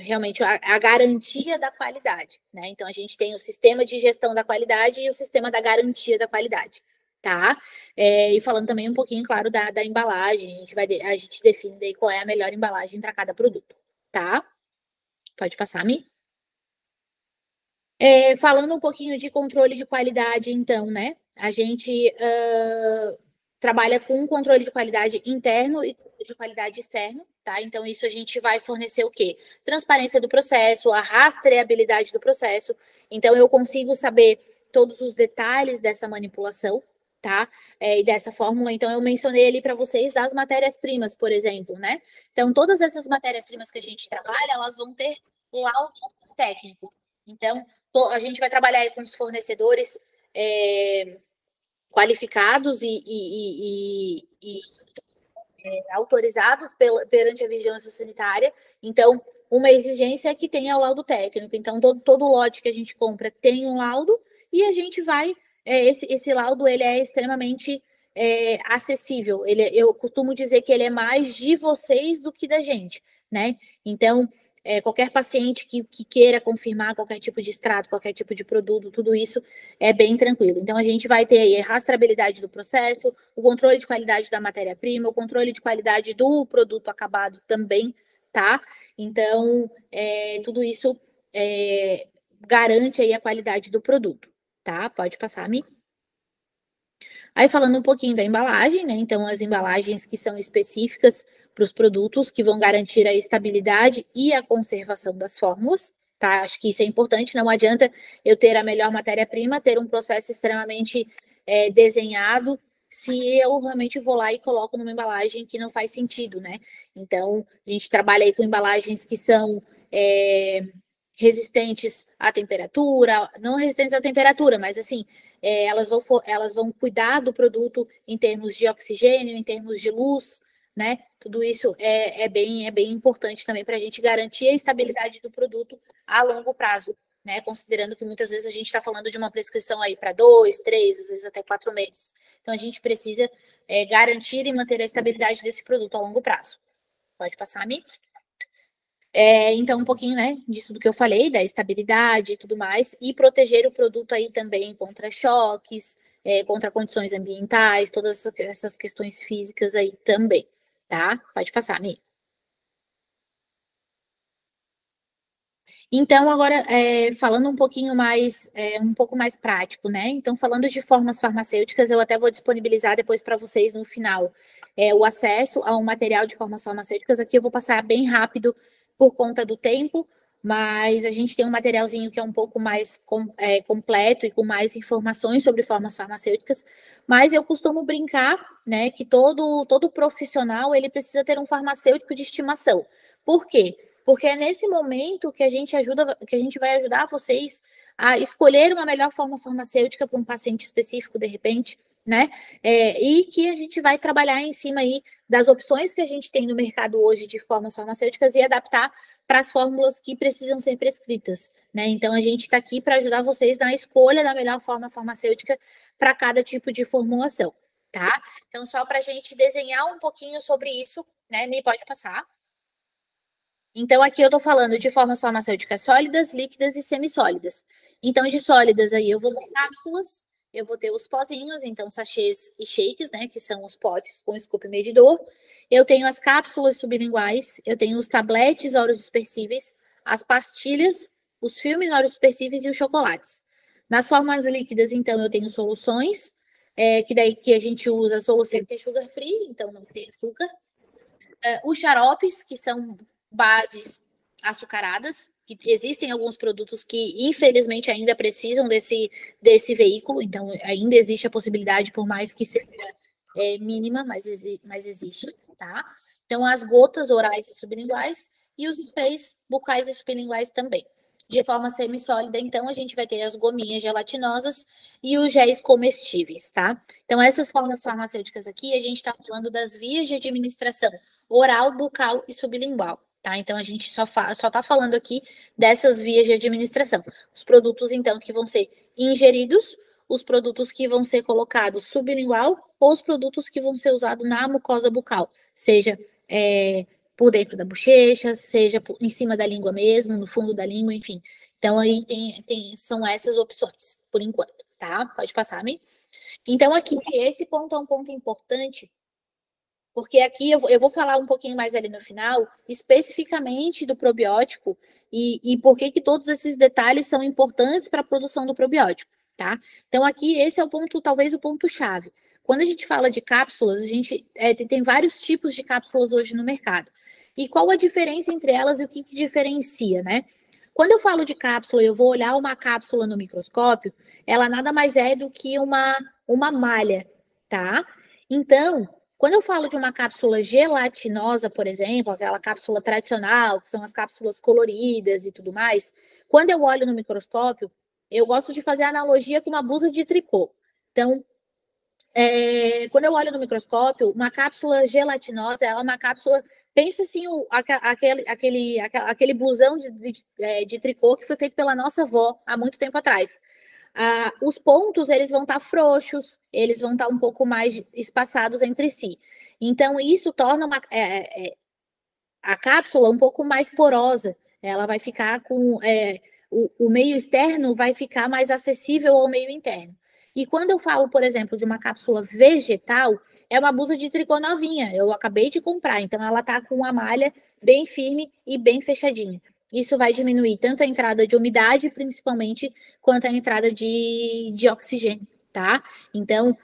S2: realmente a garantia da qualidade, né? Então, a gente tem o sistema de gestão da qualidade e o sistema da garantia da qualidade, tá? E falando também um pouquinho, claro, da embalagem, a gente define daí qual é a melhor embalagem para cada produto, tá? Pode passar, Mi? Falando um pouquinho de controle de qualidade, então, né? A gente trabalha com um controle de qualidade interno e de qualidade externo, tá? Então, isso a gente vai fornecer o quê? Transparência do processo, a rastreabilidade do processo. Então, eu consigo saber todos os detalhes dessa manipulação, tá? E dessa fórmula. Então, eu mencionei ali para vocês das matérias-primas, por exemplo, né? Então, todas essas matérias-primas que a gente trabalha, elas vão ter laudo técnico. Então, a gente vai trabalhar aí com os fornecedores qualificados e autorizados perante a vigilância sanitária. Então, uma exigência é que tenha o laudo técnico. Então, todo lote que a gente compra tem um laudo e a gente vai... esse laudo, ele é extremamente acessível. Eu costumo dizer que ele é mais de vocês do que da gente, né? Então, qualquer paciente que queira confirmar qualquer tipo de extrato, qualquer tipo de produto, tudo isso é bem tranquilo. Então, a gente vai ter aí a rastreabilidade do processo, o controle de qualidade da matéria-prima, o controle de qualidade do produto acabado também, tá? Então, tudo isso garante aí a qualidade do produto, tá? Pode passar, Mi. Aí, falando um pouquinho da embalagem, né? Então, as embalagens que são específicas para os produtos, que vão garantir a estabilidade e a conservação das fórmulas, tá? Acho que isso é importante, não adianta eu ter a melhor matéria-prima, ter um processo extremamente desenhado, se eu realmente vou lá e coloco numa embalagem que não faz sentido, né? Então, a gente trabalha aí com embalagens que são resistentes à temperatura, não resistentes à temperatura, mas assim, elas vão cuidar do produto em termos de oxigênio, em termos de luz, né? Tudo isso é bem importante também para a gente garantir a estabilidade do produto a longo prazo, né? Considerando que muitas vezes a gente está falando de uma prescrição aí para 2, 3, às vezes até 4 meses. Então, a gente precisa garantir e manter a estabilidade desse produto a longo prazo. Pode passar, Mi? Então, um pouquinho, né, disso do que eu falei, da estabilidade e tudo mais, e proteger o produto aí também contra choques, contra condições ambientais, todas essas questões físicas aí também, tá? Pode passar, Mi. Então, agora, falando um pouquinho mais, um pouco mais prático, né? Então, falando de formas farmacêuticas, eu até vou disponibilizar depois para vocês no final o acesso a um material de formas farmacêuticas. Aqui eu vou passar bem rápido por conta do tempo, mas a gente tem um materialzinho que é um pouco mais completo e com mais informações sobre formas farmacêuticas, mas eu costumo brincar, né, que todo profissional, ele precisa ter um farmacêutico de estimação. Por quê? Porque é nesse momento que a gente vai ajudar vocês a escolher uma melhor forma farmacêutica para um paciente específico, de repente, né? E que a gente vai trabalhar em cima aí das opções que a gente tem no mercado hoje de formas farmacêuticas e adaptar para as fórmulas que precisam ser prescritas, né? Então, a gente está aqui para ajudar vocês na escolha da melhor forma farmacêutica para cada tipo de formulação, tá? Então, só para a gente desenhar um pouquinho sobre isso, né? Me pode passar. Então, aqui eu estou falando de formas farmacêuticas sólidas, líquidas e semissólidas. Então, de sólidas aí eu vou ter cápsulas, eu vou ter os pozinhos, então sachês e shakes, né, que são os potes com scoop medidor. Eu tenho as cápsulas sublinguais, eu tenho os tabletes orodispersíveis, as pastilhas, os filmes orodispersíveis e os chocolates. Nas formas líquidas, então, eu tenho soluções, que a gente usa solução que é sugar free, então não tem açúcar. Os xaropes, que são bases açucaradas, que existem alguns produtos que, infelizmente, ainda precisam desse veículo, então ainda existe a possibilidade, por mais que seja mínima, mas existe, tá? Então, as gotas orais e sublinguais e os sprays bucais e sublinguais também. De forma semissólida, então, a gente vai ter as gominhas gelatinosas e os géis comestíveis, tá? Então, essas formas farmacêuticas aqui, a gente está falando das vias de administração oral, bucal e sublingual, tá? Então, a gente só está falando aqui dessas vias de administração. Os produtos, então, que vão ser ingeridos, os produtos que vão ser colocados sublingual ou os produtos que vão ser usados na mucosa bucal, seja por dentro da bochecha, seja em cima da língua mesmo, no fundo da língua, enfim. Então, aí são essas opções, por enquanto, tá? Pode passar, Mi. Então, aqui, esse ponto é um ponto importante, porque aqui eu vou falar um pouquinho mais ali no final, especificamente do probiótico e por que todos esses detalhes são importantes para a produção do probiótico, tá? Então, aqui, esse é o ponto, talvez o ponto-chave. Quando a gente fala de cápsulas, a gente tem vários tipos de cápsulas hoje no mercado. E qual a diferença entre elas e o que diferencia, né? Quando eu falo de cápsula, eu vou olhar uma cápsula no microscópio, ela nada mais é do que uma malha, tá? Então, quando eu falo de uma cápsula gelatinosa, por exemplo, aquela cápsula tradicional, que são as cápsulas coloridas e tudo mais, quando eu olho no microscópio, eu gosto de fazer analogia com uma blusa de tricô. Então, quando eu olho no microscópio, uma cápsula gelatinosa é uma cápsula. Pensa assim, aquele blusão de tricô que foi feito pela nossa avó há muito tempo atrás. Os pontos, eles vão estar frouxos, eles vão estar um pouco mais espaçados entre si. Então, isso torna a cápsula um pouco mais porosa. Ela vai ficar com... o meio externo vai ficar mais acessível ao meio interno. E quando eu falo, por exemplo, de uma cápsula vegetal, é uma blusa de tricô novinha, eu acabei de comprar, então ela tá com uma malha bem firme e bem fechadinha. Isso vai diminuir tanto a entrada de umidade, principalmente, quanto a entrada de oxigênio, tá? Então,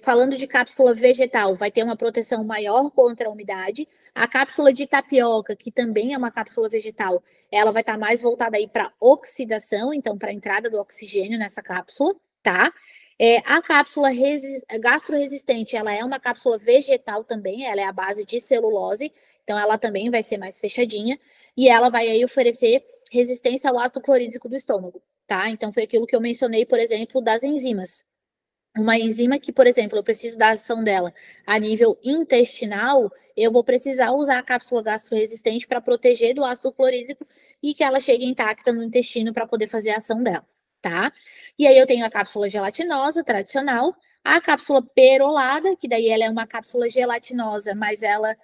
S2: falando de cápsula vegetal, vai ter uma proteção maior contra a umidade. A cápsula de tapioca, que também é uma cápsula vegetal, ela vai estar mais voltada aí para oxidação, então para a entrada do oxigênio nessa cápsula, tá? A cápsula gastroresistente, ela é uma cápsula vegetal também, ela é a base de celulose, então ela também vai ser mais fechadinha, e ela vai aí oferecer resistência ao ácido clorídrico do estômago, tá? Então foi aquilo que eu mencionei, por exemplo, das enzimas. Uma enzima que, por exemplo, eu preciso da ação dela a nível intestinal, eu vou precisar usar a cápsula gastroresistente para proteger do ácido clorídrico e que ela chegue intacta no intestino para poder fazer a ação dela, tá? E aí eu tenho a cápsula gelatinosa tradicional, a cápsula perolada, que daí ela é uma cápsula gelatinosa, mas ela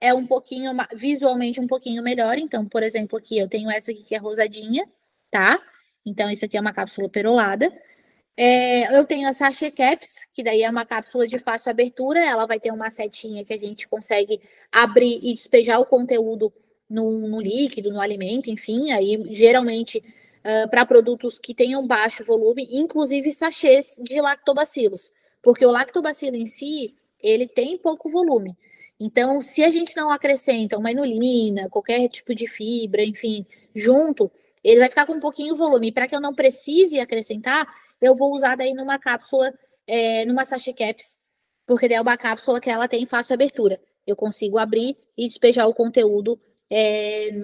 S2: é um pouquinho, visualmente um pouquinho melhor. Então, por exemplo, aqui eu tenho essa aqui que é rosadinha, tá? Então, isso aqui é uma cápsula perolada. Eu tenho a Sachet Caps, que daí é uma cápsula de fácil abertura, ela vai ter uma setinha que a gente consegue abrir e despejar o conteúdo no líquido, no alimento, enfim, aí geralmente para produtos que tenham baixo volume, inclusive sachês de lactobacilos, porque o lactobacilo em si, ele tem pouco volume. Então, se a gente não acrescenta uma inulina, qualquer tipo de fibra, enfim, junto, ele vai ficar com um pouquinho de volume. Para que eu não precise acrescentar, eu vou usar daí numa cápsula, numa sachê caps, porque daí é uma cápsula que ela tem fácil abertura. Eu consigo abrir e despejar o conteúdo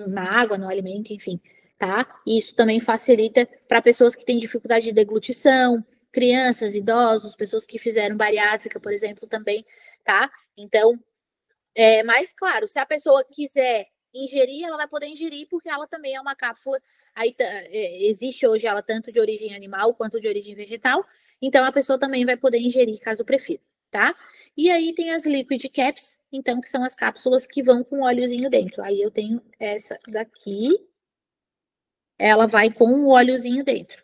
S2: na água, no alimento, enfim, tá? E isso também facilita para pessoas que têm dificuldade de deglutição, crianças, idosos, pessoas que fizeram bariátrica, por exemplo, também, tá? Então, mas claro, se a pessoa quiser ingerir, ela vai poder ingerir, porque ela também é uma cápsula. Aí existe hoje ela tanto de origem animal quanto de origem vegetal, então a pessoa também vai poder ingerir, caso prefira, tá? E aí tem as liquid caps, então, que são as cápsulas que vão com óleozinho dentro. Aí eu tenho essa daqui, ela vai com o óleozinho dentro,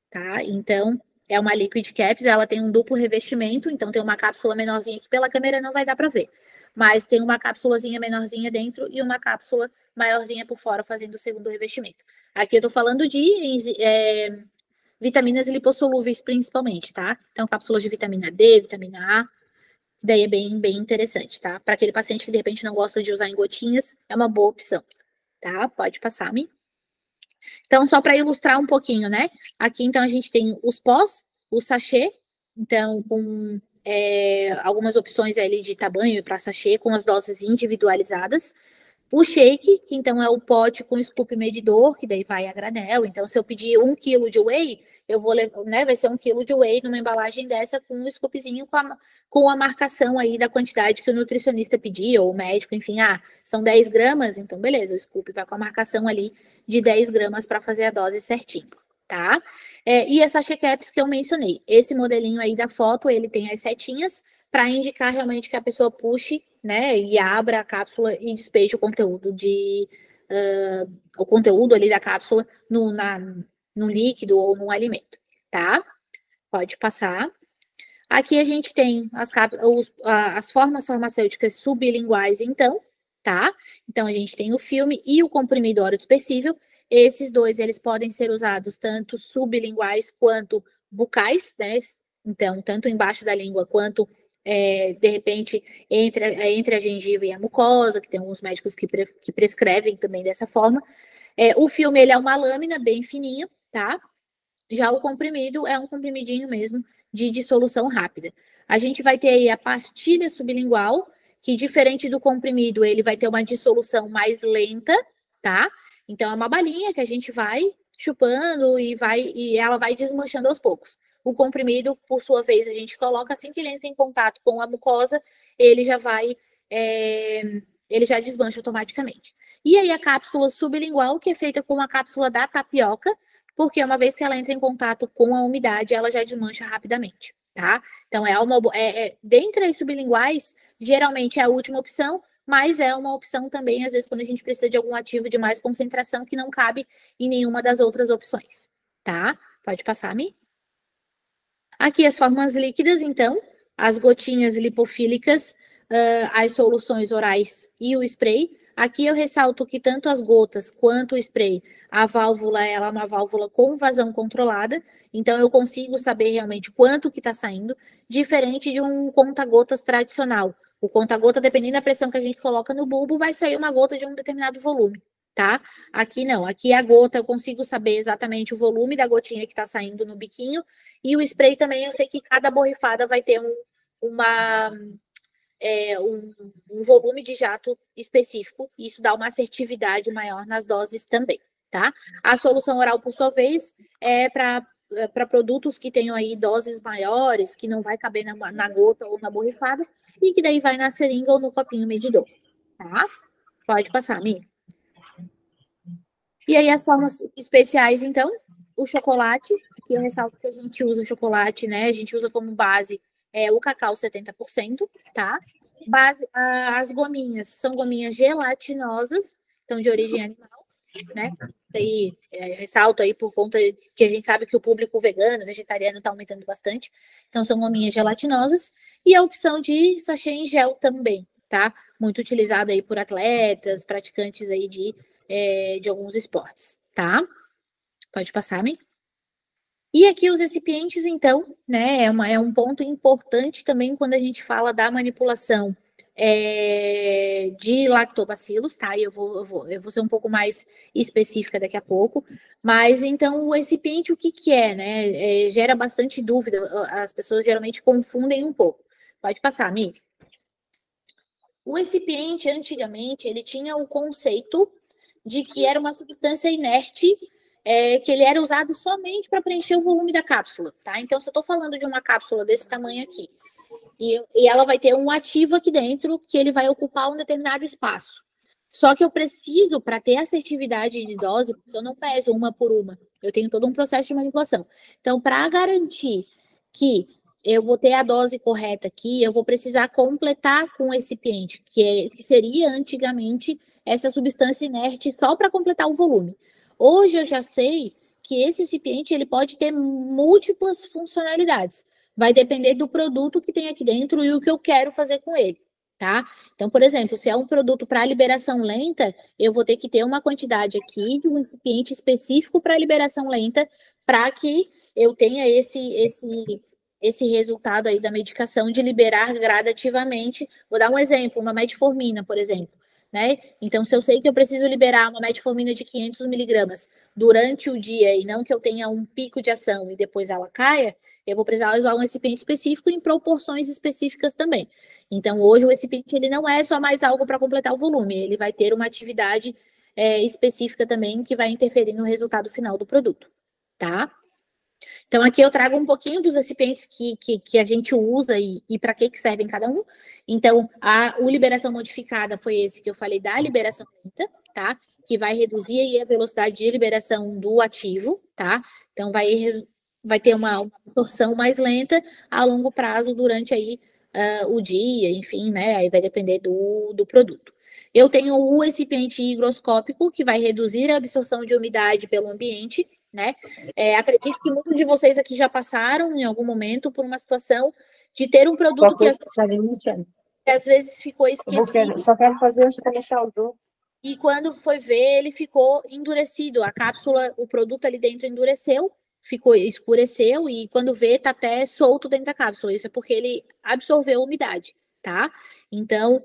S2: tá? Então, é uma liquid caps, ela tem um duplo revestimento, então tem uma cápsula menorzinha que pela câmera não vai dar para ver, mas tem uma cápsulazinha menorzinha dentro e uma cápsula maiorzinha por fora fazendo o segundo revestimento. Aqui eu tô falando de vitaminas lipossolúveis principalmente, tá? Então, cápsulas de vitamina D, vitamina A, daí é bem, bem interessante, tá? Para aquele paciente que de repente não gosta de usar em gotinhas, é uma boa opção, tá? Pode passar-me. Então, só para ilustrar um pouquinho, né? Aqui, então, a gente tem os pós, o sachê, então, com algumas opções ali de tamanho para sachê, com as doses individualizadas. O shake, que então é o pote com scoop medidor, que daí vai a granel. Então, se eu pedir 1 kg de whey, eu vou levar, né? Vai ser 1 kg de whey numa embalagem dessa com um scoopzinho com a marcação aí da quantidade que o nutricionista pediu, ou o médico, enfim, são 10 gramas, então beleza, o scoop vai com a marcação ali de 10 gramas para fazer a dose certinho, tá? E essa caps que eu mencionei, esse modelinho aí da foto, ele tem as setinhas para indicar realmente que a pessoa puxe, né, e abra a cápsula e despeje o conteúdo o conteúdo ali da cápsula no líquido ou no alimento, tá? Pode passar. Aqui a gente tem as formas farmacêuticas sublinguais, então, tá? Então, a gente tem o filme e o comprimido orodespirsível. Esses dois, eles podem ser usados tanto sublinguais quanto bucais, né? Então, tanto embaixo da língua quanto, de repente, entre a gengiva e a mucosa, que tem alguns médicos que prescrevem também dessa forma. O filme, ele é uma lâmina bem fininha, tá? Já o comprimido é um comprimidinho mesmo de dissolução rápida. A gente vai ter aí a pastilha sublingual, que diferente do comprimido, ele vai ter uma dissolução mais lenta, tá? Então, é uma balinha que a gente vai chupando e ela vai desmanchando aos poucos. O comprimido, por sua vez, a gente coloca assim que ele entra em contato com a mucosa, ele já ele já desmancha automaticamente. E aí a cápsula sublingual, que é feita com a cápsula da tapioca, porque uma vez que ela entra em contato com a umidade, ela já desmancha rapidamente, tá? Então, dentre as sublinguais, geralmente é a última opção, mas é uma opção também, às vezes, quando a gente precisa de algum ativo de mais concentração que não cabe em nenhuma das outras opções, tá? Pode passar-me. Aqui as formas líquidas, então, as gotinhas lipofílicas, as soluções orais e o spray. Aqui eu ressalto que tanto as gotas quanto o spray, a válvula ela é uma válvula com vazão controlada, então eu consigo saber realmente quanto que está saindo, diferente de um conta-gotas tradicional. O conta-gota, dependendo da pressão que a gente coloca no bulbo, vai sair uma gota de um determinado volume, tá? Aqui não, aqui a gota eu consigo saber exatamente o volume da gotinha que está saindo no biquinho, e o spray também eu sei que cada borrifada vai ter um volume de jato específico, e isso dá uma assertividade maior nas doses também, tá? A solução oral, por sua vez, é para produtos que tenham aí doses maiores, que não vai caber na gota ou na borrifada, e que daí vai na seringa ou no copinho medidor, tá? Pode passar, Mi. E aí as formas especiais, então, o chocolate, aqui eu ressalto que a gente usa chocolate, né? A gente usa como base o cacau 70%, tá? As gominhas são gominhas gelatinosas, então de origem animal, né? Daí, ressalto aí por conta que a gente sabe que o público vegano, vegetariano está aumentando bastante, então são gominhas gelatinosas, e a opção de sachê em gel também, tá? Muito utilizado aí por atletas, praticantes aí de alguns esportes, tá? Pode passar, Mi. E aqui os recipientes, então, né, é um ponto importante também quando a gente fala da manipulação de lactobacilos, tá? E eu vou ser um pouco mais específica daqui a pouco. Mas, então, o recipiente, o que que é, né? Gera bastante dúvida, as pessoas geralmente confundem um pouco. Pode passar, amiga. O recipiente, antigamente, ele tinha o conceito de que era uma substância inerte, que ele era usado somente para preencher o volume da cápsula, tá? Então, se eu estou falando de uma cápsula desse tamanho aqui, e ela vai ter um ativo aqui dentro que ele vai ocupar um determinado espaço. Só que eu preciso, para ter assertividade de dose, porque eu não peso uma por uma, eu tenho todo um processo de manipulação. Então, para garantir que eu vou ter a dose correta aqui, eu vou precisar completar com o recipiente, que seria antigamente essa substância inerte só para completar o volume. Hoje eu já sei que esse recipiente ele pode ter múltiplas funcionalidades. Vai depender do produto que tem aqui dentro e o que eu quero fazer com ele, tá? Então, por exemplo, se é um produto para liberação lenta, eu vou ter que ter uma quantidade aqui de um recipiente específico para liberação lenta, para que eu tenha esse resultado aí da medicação de liberar gradativamente. Vou dar um exemplo, uma metformina, por exemplo, né? Então, se eu sei que eu preciso liberar uma metformina de 500 miligramas durante o dia e não que eu tenha um pico de ação e depois ela caia, eu vou precisar usar um recipiente específico em proporções específicas também. Então, hoje o recipiente ele não é só mais algo para completar o volume, ele vai ter uma atividade específica também que vai interferir no resultado final do produto, tá? Então, aqui eu trago um pouquinho dos recipientes que a gente usa e para que servem cada um. Então, o liberação modificada foi esse que eu falei da liberação lenta, tá? Que vai reduzir aí a velocidade de liberação do ativo, tá? Então, vai ter uma absorção mais lenta a longo prazo durante aí o dia, enfim, né? Aí vai depender do produto. Eu tenho o recipiente higroscópico, que vai reduzir a absorção de umidade pelo ambiente, né? Acredito que muitos de vocês aqui já passaram em algum momento por uma situação de ter um produto que às vezes ficou esquecido.
S3: Só quero fazer antes de começar o jogo.
S2: E quando foi ver, ele ficou endurecido. A cápsula, o produto ali dentro endureceu, escureceu, e quando vê, tá até solto dentro da cápsula. Isso é porque ele absorveu umidade, tá? Então,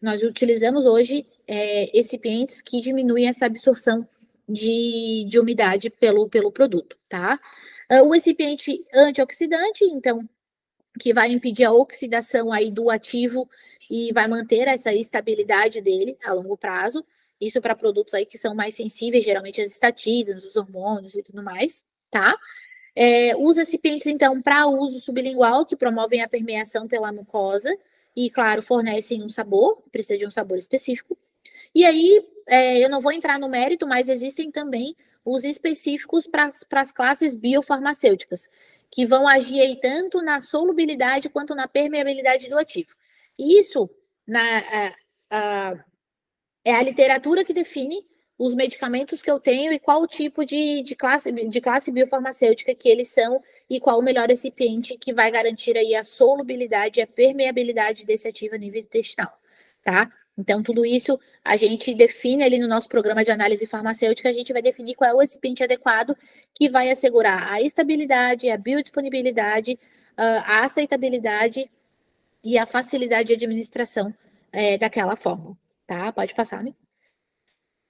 S2: nós utilizamos hoje recipientes que diminuem essa absorção de umidade pelo produto, tá? O recipiente antioxidante, então, que vai impedir a oxidação aí do ativo e vai manter essa estabilidade dele a longo prazo. Isso para produtos aí que são mais sensíveis, geralmente as estatinas, os hormônios e tudo mais, tá? Os recipientes, então, para uso sublingual, que promovem a permeação pela mucosa e, claro, fornecem um sabor, precisa de um sabor específico. E aí, eu não vou entrar no mérito, mas existem também os específicos para as classes biofarmacêuticas, que vão agir aí tanto na solubilidade quanto na permeabilidade do ativo. Isso é a literatura que define os medicamentos que eu tenho e qual tipo de classe biofarmacêutica que eles são e qual o melhor recipiente que vai garantir aí a solubilidade e a permeabilidade desse ativo a nível intestinal, tá? Então, tudo isso a gente define ali no nosso programa de análise farmacêutica, a gente vai definir qual é o recipiente adequado que vai assegurar a estabilidade, a biodisponibilidade, a aceitabilidade e a facilidade de administração daquela forma, tá? Pode passar, né?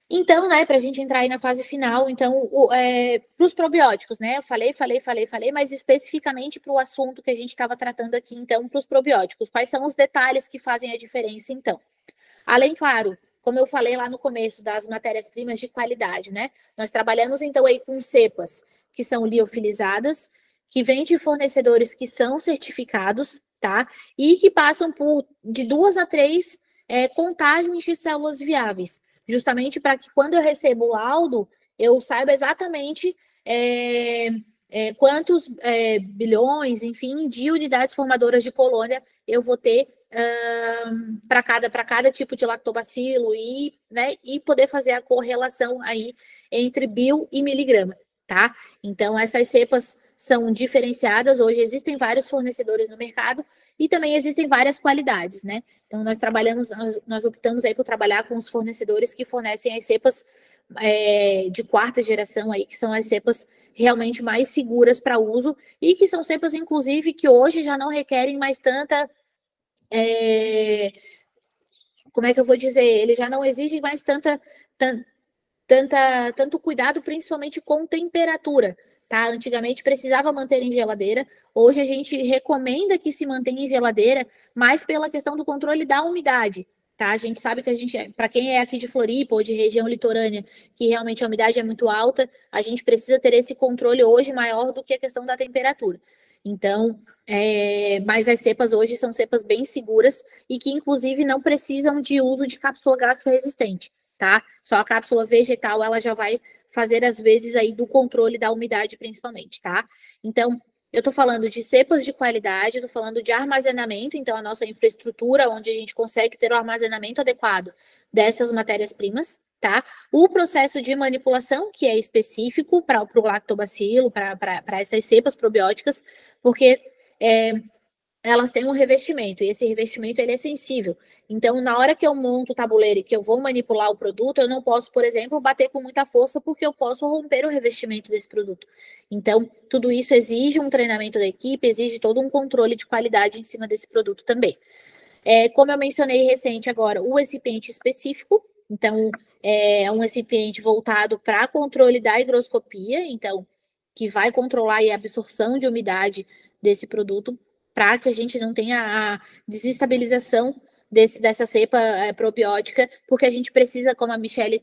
S2: Então, né, para a gente entrar aí na fase final, então, para os probióticos, né, eu falei, mas especificamente para o assunto que a gente estava tratando aqui, então, para os probióticos, quais são os detalhes que fazem a diferença, então? Além, claro, como eu falei lá no começo, das matérias-primas de qualidade, né? Nós trabalhamos, então, aí com cepas que são liofilizadas, que vêm de fornecedores que são certificados, tá? E que passam de 2 a 3 contagens de células viáveis, justamente para que quando eu recebo o laudo, eu saiba exatamente quantos bilhões, enfim, de unidades formadoras de colônia eu vou ter para cada tipo de lactobacilo e poder fazer a correlação aí entre bio e miligrama, tá? Então, essas cepas são diferenciadas. Hoje existem vários fornecedores no mercado e também existem várias qualidades, né? Então, nós optamos aí por trabalhar com os fornecedores que fornecem as cepas de quarta geração aí, que são as cepas realmente mais seguras para uso e que são cepas, inclusive, que hoje já não requerem mais tanta... como é que eu vou dizer? Eles já não exigem mais tanto cuidado, principalmente com temperatura, tá? Antigamente precisava manter em geladeira, hoje a gente recomenda que se mantenha em geladeira, mais pela questão do controle da umidade, tá? A gente sabe que para quem é aqui de Floripa ou de região litorânea, que realmente a umidade é muito alta, a gente precisa ter esse controle hoje maior do que a questão da temperatura. Então, mas as cepas hoje são cepas bem seguras e que, inclusive, não precisam de uso de cápsula gastroresistente, tá? Só a cápsula vegetal, ela já vai fazer as vezes aí do controle da umidade, principalmente, tá? Então, eu tô falando de cepas de qualidade, tô falando de armazenamento, então a nossa infraestrutura, onde a gente consegue ter o armazenamento adequado dessas matérias-primas, tá? O processo de manipulação, que é específico para o lactobacilo, para essas cepas probióticas, porque elas têm um revestimento, e esse revestimento ele é sensível. Então, na hora que eu monto o tabuleiro e que eu vou manipular o produto, eu não posso, por exemplo, bater com muita força, porque eu posso romper o revestimento desse produto. Então, tudo isso exige um treinamento da equipe, exige todo um controle de qualidade em cima desse produto também. Como eu mencionei recente agora, o recipiente específico, então, é um recipiente voltado para controle da higroscopia, então, que vai controlar a absorção de umidade desse produto, para que a gente não tenha a desestabilização dessa cepa probiótica, porque a gente precisa, como a Michelle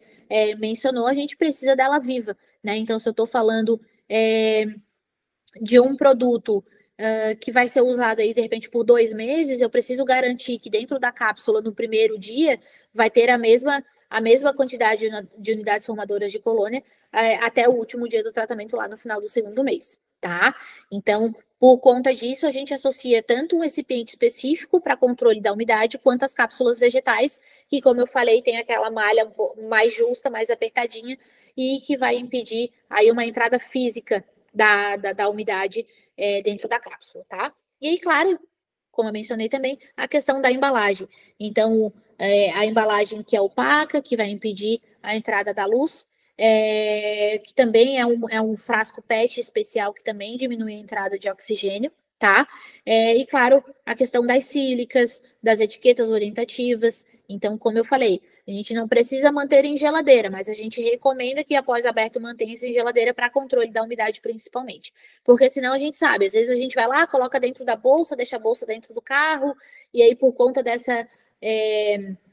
S2: mencionou, a gente precisa dela viva, né? Então, se eu estou falando de um produto que vai ser usado aí, de repente, por 2 meses, eu preciso garantir que dentro da cápsula, no primeiro dia, vai ter a mesma quantidade de unidades formadoras de colônia até o último dia do tratamento, lá no final do segundo mês, tá? Então, por conta disso, a gente associa tanto um recipiente específico para controle da umidade, quanto as cápsulas vegetais, que, como eu falei, tem aquela malha mais justa, mais apertadinha, e que vai impedir aí uma entrada física da umidade dentro da cápsula, tá? E aí, claro, como eu mencionei também, a questão da embalagem. Então, a embalagem que é opaca, que vai impedir a entrada da luz, que também é um frasco PET especial que também diminui a entrada de oxigênio, tá? E, claro, a questão das sílicas, das etiquetas orientativas. Então, como eu falei, a gente não precisa manter em geladeira, mas a gente recomenda que após aberto mantenha-se em geladeira para controle da umidade principalmente. Porque senão a gente sabe, às vezes a gente vai lá, coloca dentro da bolsa, deixa a bolsa dentro do carro, e aí por conta dessa...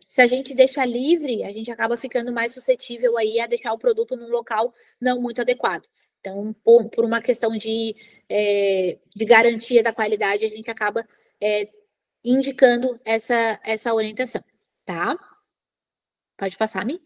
S2: se a gente deixa livre, a gente acaba ficando mais suscetível aí a deixar o produto num local não muito adequado. Então, por uma questão de garantia da qualidade, a gente acaba indicando essa orientação, tá? Pode passar, Mi?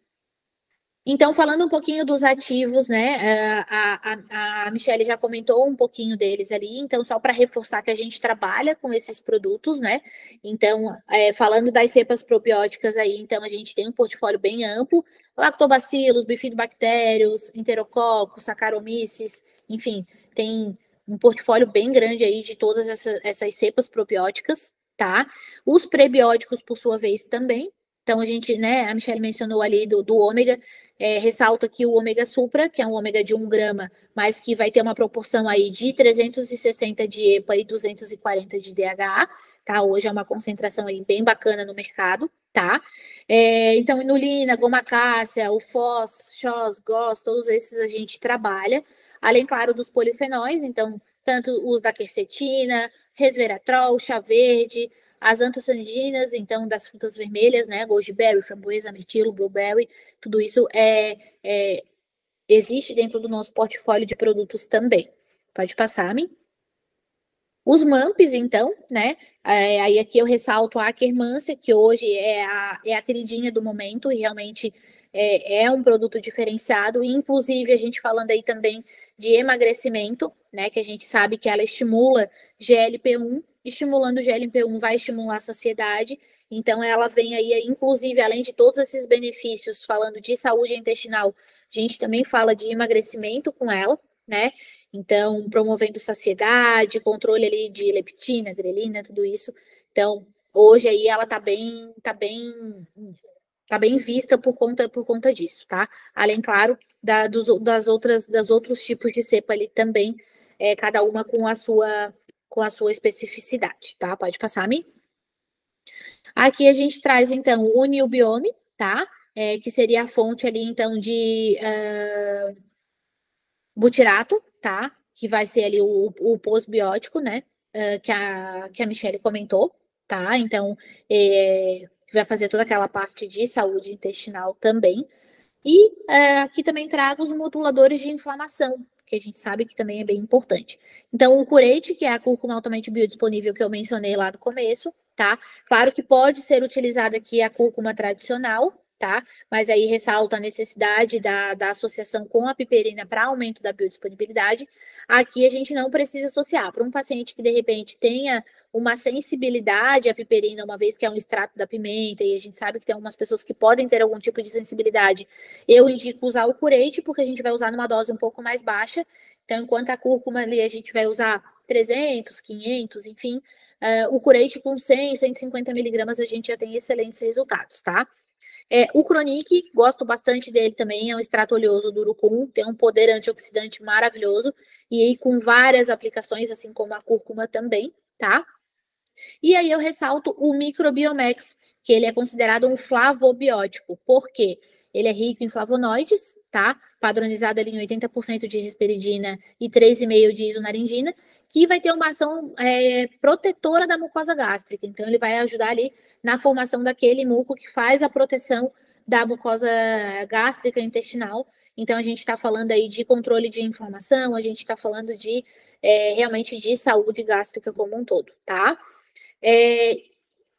S2: Então, falando um pouquinho dos ativos, né? A Michelle já comentou um pouquinho deles ali, então, só para reforçar que a gente trabalha com esses produtos, né? Então, falando das cepas probióticas aí, então, a gente tem um portfólio bem amplo: lactobacilos, bifidobactérios, enterococos, saccharomyces, enfim, tem um portfólio bem grande aí de todas essas cepas probióticas, tá? Os prebióticos, por sua vez, também. Então, a gente, né, a Michelle mencionou ali do ômega, ressalto aqui o ômega supra, que é um ômega de 1 grama, mas que vai ter uma proporção aí de 360 de EPA e 240 de DHA, tá? Hoje é uma concentração aí bem bacana no mercado, tá? Então, inulina, goma-cássia, o FOS, XOS, GOS, todos esses a gente trabalha, além, claro, dos polifenóis, então, tanto os da quercetina, resveratrol, chá verde, as antocianidinas, então, das frutas vermelhas, né? Goji-berry, framboesa, mirtilo, blueberry, tudo isso existe dentro do nosso portfólio de produtos também. Pode passar, Mi? Os MAMPs, então, né? Aí aqui eu ressalto a Akkermansia, que hoje é a queridinha do momento, e realmente é um produto diferenciado, e inclusive a gente falando aí também de emagrecimento, né? Que a gente sabe que ela estimula GLP-1, estimulando o GLP-1 vai estimular a saciedade, então ela vem aí, inclusive, além de todos esses benefícios, falando de saúde intestinal, a gente também fala de emagrecimento com ela, né? Então, promovendo saciedade, controle ali de leptina, grelina, tudo isso. Então, hoje aí ela tá bem tá bem vista por conta disso, tá? Além, claro, dos outros tipos de cepa ali também, cada uma com a sua especificidade, tá? Pode passar, Mi? Aqui a gente traz, então, o nilbiome, tá? Que seria a fonte ali, então, de butirato, tá? Que vai ser ali o postbiótico, né? Que a Michelle comentou, tá? Então, vai fazer toda aquela parte de saúde intestinal também. E aqui também trago os moduladores de inflamação, que a gente sabe que também é bem importante. Então, o curete, que é a cúrcuma altamente biodisponível que eu mencionei lá no começo, tá? Claro que pode ser utilizada aqui a cúrcuma tradicional, tá? Mas aí ressalta a necessidade da associação com a piperina para aumento da biodisponibilidade. Aqui a gente não precisa associar. Para um paciente que, de repente, tenha uma sensibilidade à piperina, uma vez que é um extrato da pimenta, e a gente sabe que tem algumas pessoas que podem ter algum tipo de sensibilidade, eu indico usar o curete, porque a gente vai usar numa dose um pouco mais baixa. Então, enquanto a cúrcuma ali a gente vai usar 300, 500, enfim, o curete com 100, 150 miligramas a gente já tem excelentes resultados, tá? O Chronic, gosto bastante dele também, é um extrato oleoso do urucum, tem um poder antioxidante maravilhoso, e aí com várias aplicações, assim como a cúrcuma também, tá? E aí eu ressalto o Microbiomex, que ele é considerado um flavobiótico. Por quê? Ele é rico em flavonoides, tá? Padronizado ali em 80% de risperidina e 3,5% de isonaringina, que vai ter uma ação protetora da mucosa gástrica. Então, ele vai ajudar ali na formação daquele muco que faz a proteção da mucosa gástrica intestinal. Então, a gente está falando aí de controle de inflamação, a gente está falando de realmente de saúde gástrica como um todo, tá?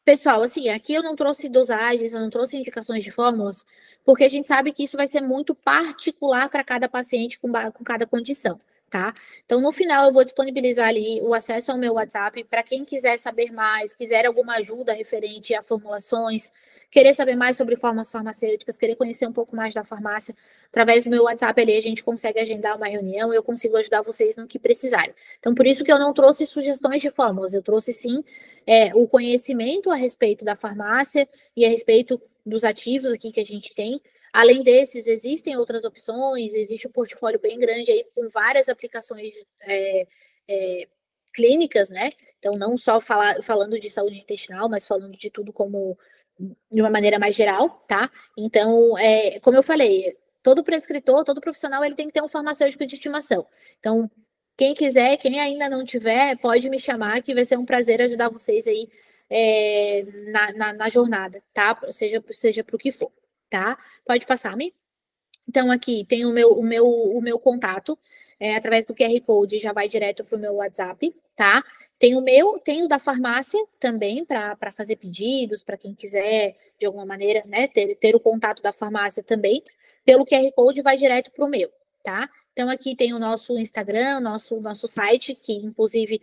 S2: Pessoal, assim, aqui eu não trouxe dosagens, eu não trouxe indicações de fórmulas, porque a gente sabe que isso vai ser muito particular para cada paciente com cada condição, tá? Então, no final, eu vou disponibilizar ali o acesso ao meu WhatsApp para quem quiser saber mais, quiser alguma ajuda referente a formulações, querer saber mais sobre fórmulas farmacêuticas, querer conhecer um pouco mais da farmácia, através do meu WhatsApp ali a gente consegue agendar uma reunião e eu consigo ajudar vocês no que precisarem. Então, por isso que eu não trouxe sugestões de fórmulas, eu trouxe sim o conhecimento a respeito da farmácia e a respeito dos ativos aqui que a gente tem. Além desses, existem outras opções, existe um portfólio bem grande aí com várias aplicações clínicas, né? Então, não só falando de saúde intestinal, mas falando de tudo como de uma maneira mais geral, tá? Então, como eu falei, todo prescritor, todo profissional, ele tem que ter um farmacêutico de estimação. Então, quem quiser, quem ainda não tiver, pode me chamar, que vai ser um prazer ajudar vocês aí na jornada, tá? Seja para o que for, tá? Pode passar-me. Então, aqui tem o meu contato, através do QR Code, já vai direto para o meu WhatsApp, tá? Tem o da farmácia também, para fazer pedidos, para quem quiser, de alguma maneira, né, ter o contato da farmácia também. Pelo QR Code, vai direto para o meu, tá? Então, aqui tem o nosso Instagram, nosso site, que inclusive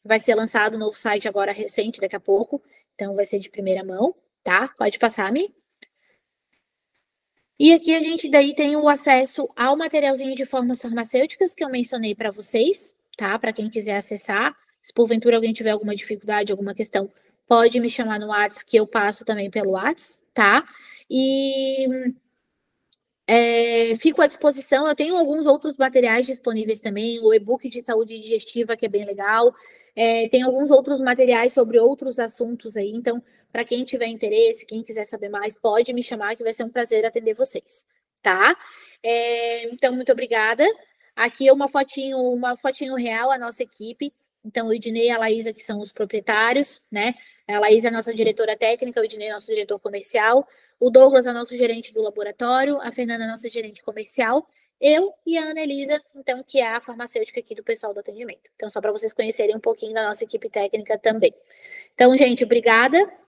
S2: vai ser lançado um novo site agora recente, daqui a pouco. Então, vai ser de primeira mão, tá? Pode passar-me. E aqui a gente daí tem o acesso ao materialzinho de fórmulas farmacêuticas que eu mencionei para vocês, tá? Para quem quiser acessar. Se porventura alguém tiver alguma dificuldade, alguma questão, pode me chamar no WhatsApp, que eu passo também pelo WhatsApp, tá? E fico à disposição. Eu tenho alguns outros materiais disponíveis também, o e-book de saúde digestiva, que é bem legal. Tem alguns outros materiais sobre outros assuntos aí, então, para quem tiver interesse, quem quiser saber mais, pode me chamar, que vai ser um prazer atender vocês, tá? Então, muito obrigada. Aqui é uma fotinho real, a nossa equipe. Então, o Ednei e a Laísa, que são os proprietários, né? A Laísa é a nossa diretora técnica, o Ednei é nosso diretor comercial, o Douglas é nosso gerente do laboratório, a Fernanda é nossa gerente comercial, eu e a Ana Elisa, então, que é a farmacêutica aqui do pessoal do atendimento. Então, só para vocês conhecerem um pouquinho da nossa equipe técnica também. Então, gente, obrigada.